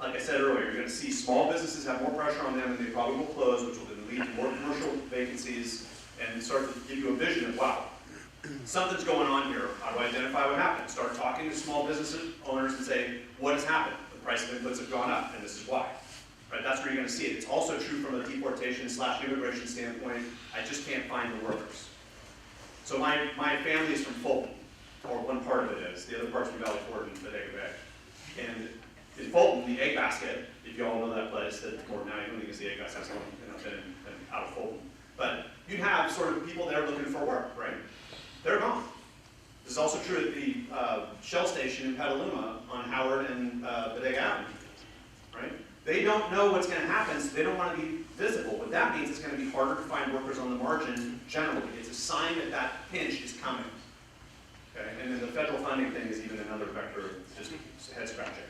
like I said earlier, you're going to see small businesses have more pressure on them and they probably will close, which will then lead to more commercial vacancies and start to give you a vision of, wow, something's going on here. How do I identify what happened? Start talking to small business owners and say, what has happened? The price of inputs have gone up, and this is why. Right? That's where you're going to see it. It's also true from a deportation/immigration standpoint. I just can't find the workers. So my family is from Fulton, or one part of it is. The other part's from Valley Forge and Bodega Bay. And in Fulton, the Egg Basket, if you all know that place, that more now you don't think it's the Egg Basket, that's been out of Fulton. But you'd have sort of people there looking for work, right? They're gone. This is also true at the Shell station in Petaluma on Howard and Bodega Avenue, right? They don't know what's going to happen, so they don't want to be visible. What that means is going to be harder to find workers on the margin generally. It's a sign that that pinch is coming. Okay? And then the federal funding thing is even another vector of just head scratching.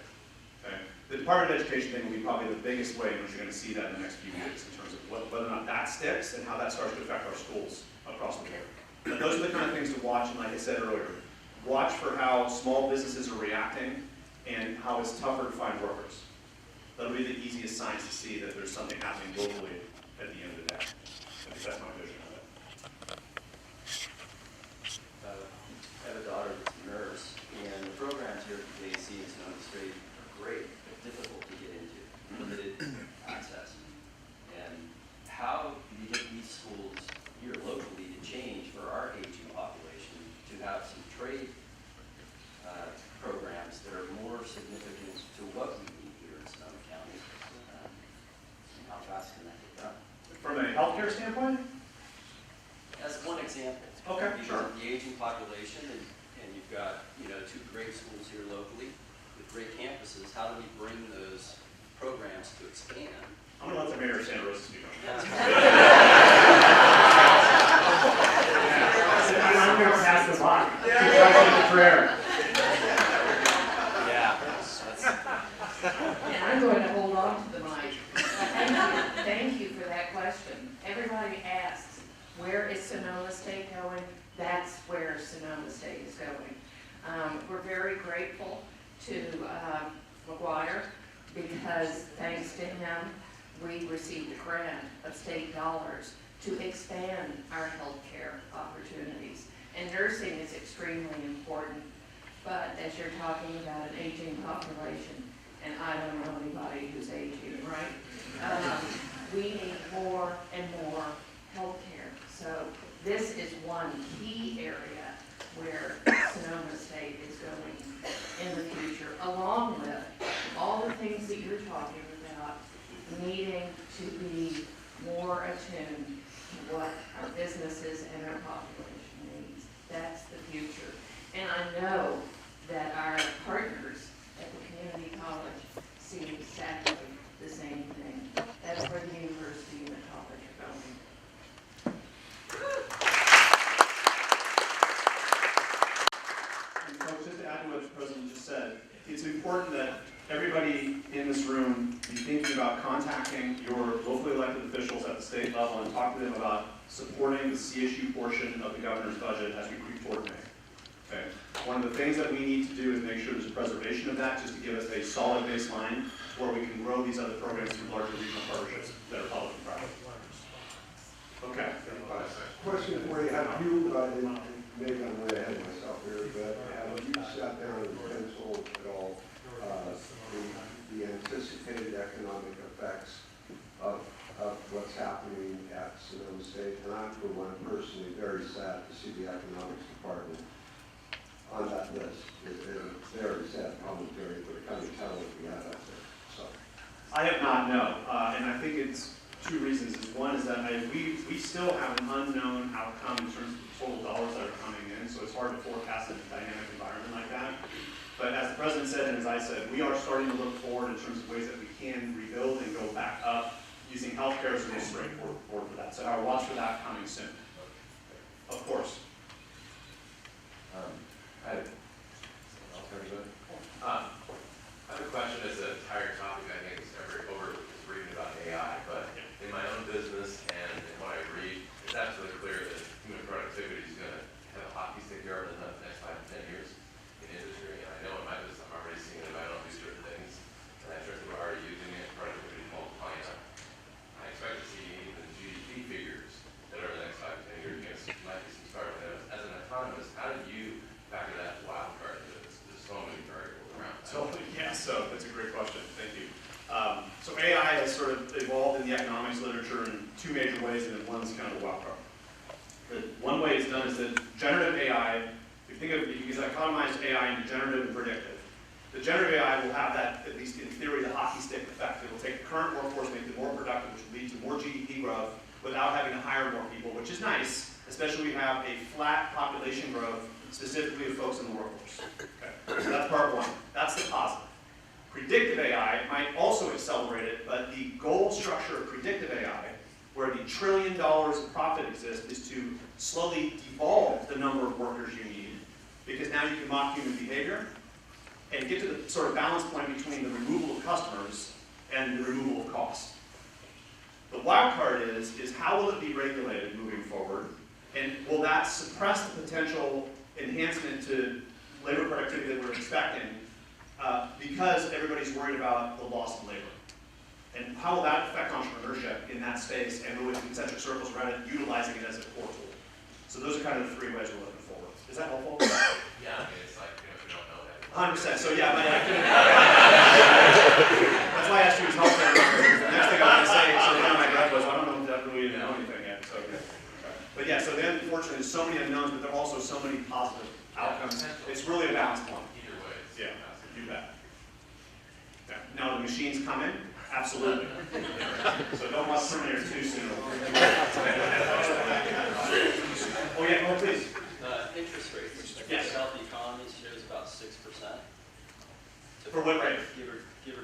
Okay? The Department of Education thing will be probably the biggest way in which you're going to see that in the next few years in terms of whether or not that sticks and how that starts to affect our schools across the board. But those are the kind of things to watch, and like I said earlier, watch for how small businesses are reacting and how it's tougher to find workers. That'll be the easiest signs to see that there's something happening globally at the end of the day. I think that's my vision of it. I have a daughter that's a nurse, and the programs here at the JC and Sonoma State are great, but difficult to get into, limited access. And how do you get these schools here locally to change for our aging population to have some trade programs that are more significant to what we need here in Sonoma County? And how fast can that get done? From a healthcare standpoint? As one example. Okay, because sure. of the aging population, and you've got, two great schools here locally with great campuses. How do we bring those programs to expand? I'm going to let the mayor of Santa Rosa speak on that. I'm going to pass the mic. It's prayer. And I'm going to hold on to the mic. Thank you for that question. Everybody asks, where is Sonoma State going? That's where Sonoma State is going. We're very grateful to McGuire because thanks to him, we received a grant of state dollars to expand our healthcare opportunities. And nursing is extremely important, but as you're talking about an aging population, and I don't know anybody who's aging, right? We need more and more healthcare. So this is one key area where Sonoma State is going in the future, along with all the things that you're talking about, needing to be more attuned to what our businesses and our population needs. That's the future. And I know that our partners at the community college see exactly the same thing. That's where the university and the college are going. And folks, just to add to what the President just said, it's important that everybody in this room be thinking about contacting your locally elected officials at the state level and talk to them about supporting the CSU portion of the governor's budget as we creep toward May. Okay. One of the things that we need to do is make sure there's a preservation of that, just to give us a solid baseline where we can grow these other programs through larger regional partnerships that are public and private. Okay. Question for you. Have you, maybe I'm way ahead of myself here, but have you sat down and penciled at all the anticipated economic effects of what's happening at Sonoma State? And I'm, for one, personally very sad to see the economics department on that list. It's a very sad commentary for the kind of talent we have out there. So I have not, no. And I think it's two reasons. One is that we still have an unknown outcome in terms of the total dollars that are coming in, so it's hard to forecast in a dynamic environment like that. But as the President said, and as I said, we are starting to look forward in terms of ways that we can rebuild and go back up using healthcare as a most straightforward for that. So our watch for that coming soon. Of course. I have a question. It's a tired topic, I think, is reading about AI, but in my own business and in what I read, it's absolutely clear that human productivity is going to have a hockey stick here over the next 5 to 10 years in industry. And I know in my business I'm already seeing it if I don't do certain things, and I certainly we're already using it, productivity multiplying up. I expect to see even GDP figures that over the next 5 to 10 years, might be some start with those. As an economist, how do you factor that wild card? There's so many variables around that. So that's a great question. Thank you. So AI has sort of evolved in the economics literature in two major ways, and then one's kind of a wild card. The one way it's done is that generative AI, if you think of, you can economize AI into generative and predictive. The generative AI will have that, at least in theory, the hockey stick effect. It will take the current workforce, make it more productive, which will lead to more GDP growth without having to hire more people, which is nice, especially if we have a flat population growth, specifically of folks in the workforce. Okay. So that's part one. That's the positive. Predictive AI might also accelerate it, but the goal structure of predictive AI, where the $1 trillion of profit exists, is to slowly devolve the number of workers you need, because now you can mock human behavior and get to the sort of balance point between the removal of customers and the removal of cost. The wild card is how will it be regulated moving forward, and will that suppress the potential enhancement to labor productivity that we're expecting because everybody's worried about the loss of labor? And how will that affect entrepreneurship in that space, and with concentric circles around it, utilizing it as a core tool? So those are kind of the three ways we're looking forward. Is that helpful? Yeah, I mean, it's like, if you don't know that. 100%. So yeah, but that's why I asked you his healthcare. The next thing I want to say, so now my breath was, I don't know if that really didn't know anything yet. So, but yeah, so then unfortunately there's so many unknowns, but there are also so many positive outcomes. It's really a balance point. Either way. Yeah, you bet. Yeah. Now the machines come in. Absolutely. So don't watch Terminator 2 soon. Oh yeah, go please. Interest rates. Yes. Healthy economies shows about 6%. For what rate? Give her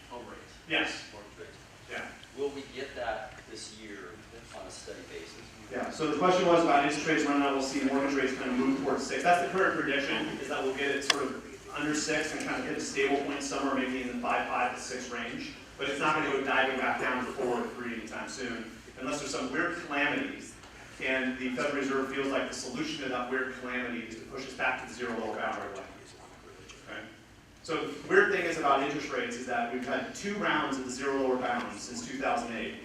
home rates. Yes. Mortgage rates. Yeah. Will we get that this year on a steady basis? Yeah. So the question was about interest rates running out. We'll see mortgage rates kind of move towards 6. That's the current prediction, is that we'll get it sort of under 6 and kind of hit a stable point somewhere maybe in the 5.5 to 6 range. But it's not going to go diving back down to 4 or 3 anytime soon, unless there's some weird calamity And the Federal Reserve feels like the solution to that weird calamity is to push us back to the zero lower bound right away. Okay? So the weird thing is about interest rates is that we've had 2 rounds of the zero lower bound since 2008.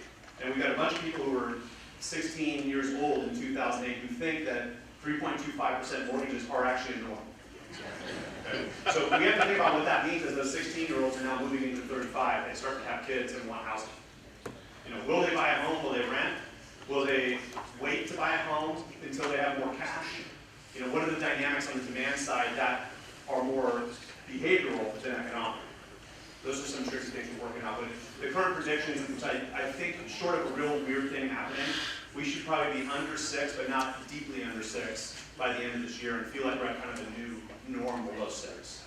And we've got a bunch of people who were 16 years old in 2008 who think that 3.25% mortgages are actually a norm. Okay? So we have to think about what that means as those 16-year-olds are now moving into 35 and start to have kids and want housing. You know, will they buy a home? Will they rent? Will they wait to buy a home until they have more cash? You know, what are the dynamics on the demand side that are more behavioral than economic? Those are some tricky things we're working out. But the current predictions, which I think, short of a real weird thing happening, we should probably be under 6, but not deeply under 6 by the end of this year, and feel like we're at kind of a new norm below 6.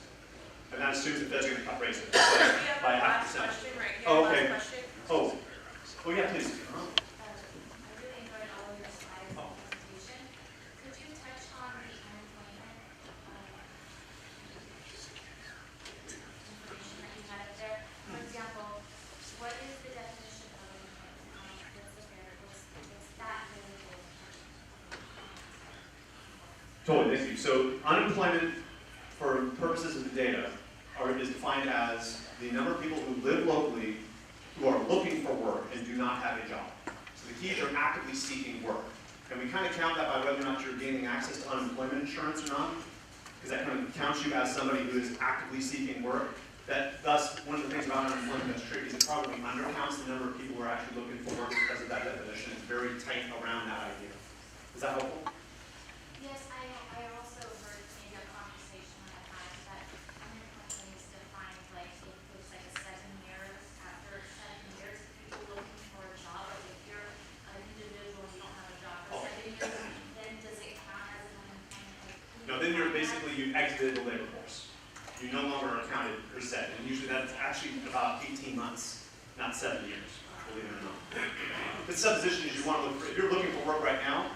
And that assumes the Fed's going to cut rates by 0.5%. Oh, okay. Oh, yeah, please. Totally, thank you. So unemployment, for purposes of the data, is defined as the number of people who live locally who are looking for work and do not have a job. So the key is you're actively seeking work. And we kind of count that by whether or not you're gaining access to unemployment insurance or not, because that kind of counts you as somebody who is actively seeking work. That, thus, one of the things about unemployment that's tricky is it probably undercounts the number of people who are actually looking for work because of that definition. It's very tight around that idea. Is that helpful? Yes, I also heard maybe a conversation I had that unemployment is defined like it looks like 7 years. After 7 years, people looking for a job. Like if you're an individual, you don't have a job for 7 years, then does it count as an unemployment? No, then you're basically, you exited the labor force. You no longer are counted per se, and usually that's actually about 18 months, not 7 years, believe it or not. The supposition is you want to look for, if you're looking for work right now,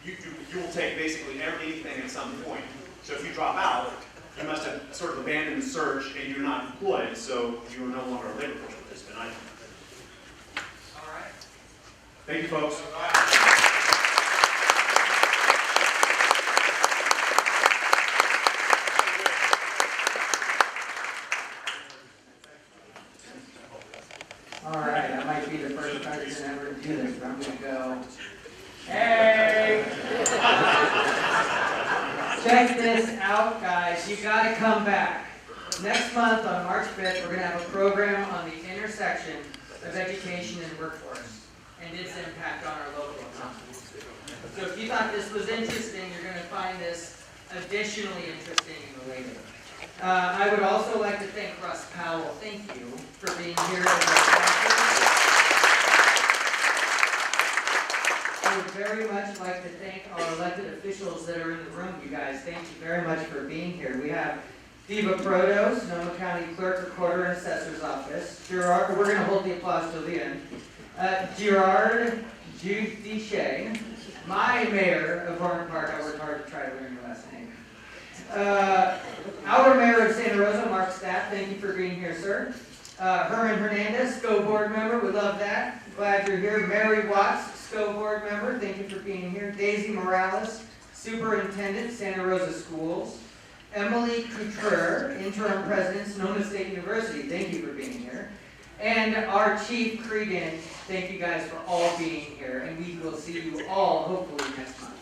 you will take basically anything at some point. So if you drop out, you must have sort of abandoned the search and you're not employed, so you are no longer a labor force participant. All right. Thank you, folks. All right, that might be the first person ever to do this, but I'm going to go, hey! Check this out, guys. You got to come back. Next month, on March 5th, we're going to have a program on the intersection of education and workforce and its impact on our local economy. So if you thought this was interesting, you're going to find this additionally interesting and related. I would also like to thank Russ Powell. Thank you for being here as our sponsor. I would very much like to thank our elected officials that are in the room, you guys. Thank you very much for being here. We have Diva Proto, Sonoma County Clerk, Recorder, and Assessor's Office. Gerard, we're going to hold the applause till the end. Gerard Judiche, my mayor of Orland Park. I worked hard to try to learn your last name. Our mayor of Santa Rosa, Mark Staff, thank you for being here, sir. Herman Hernandez, SCO board member, we love that. Glad you're here. Mary Watts, SCO board member, thank you for being here. Daisy Morales, superintendent, Santa Rosa Schools. Emily Couture, interim president, Sonoma State University, thank you for being here. And our chief, Cregan, thank you guys for all being here, and we will see you all hopefully next month.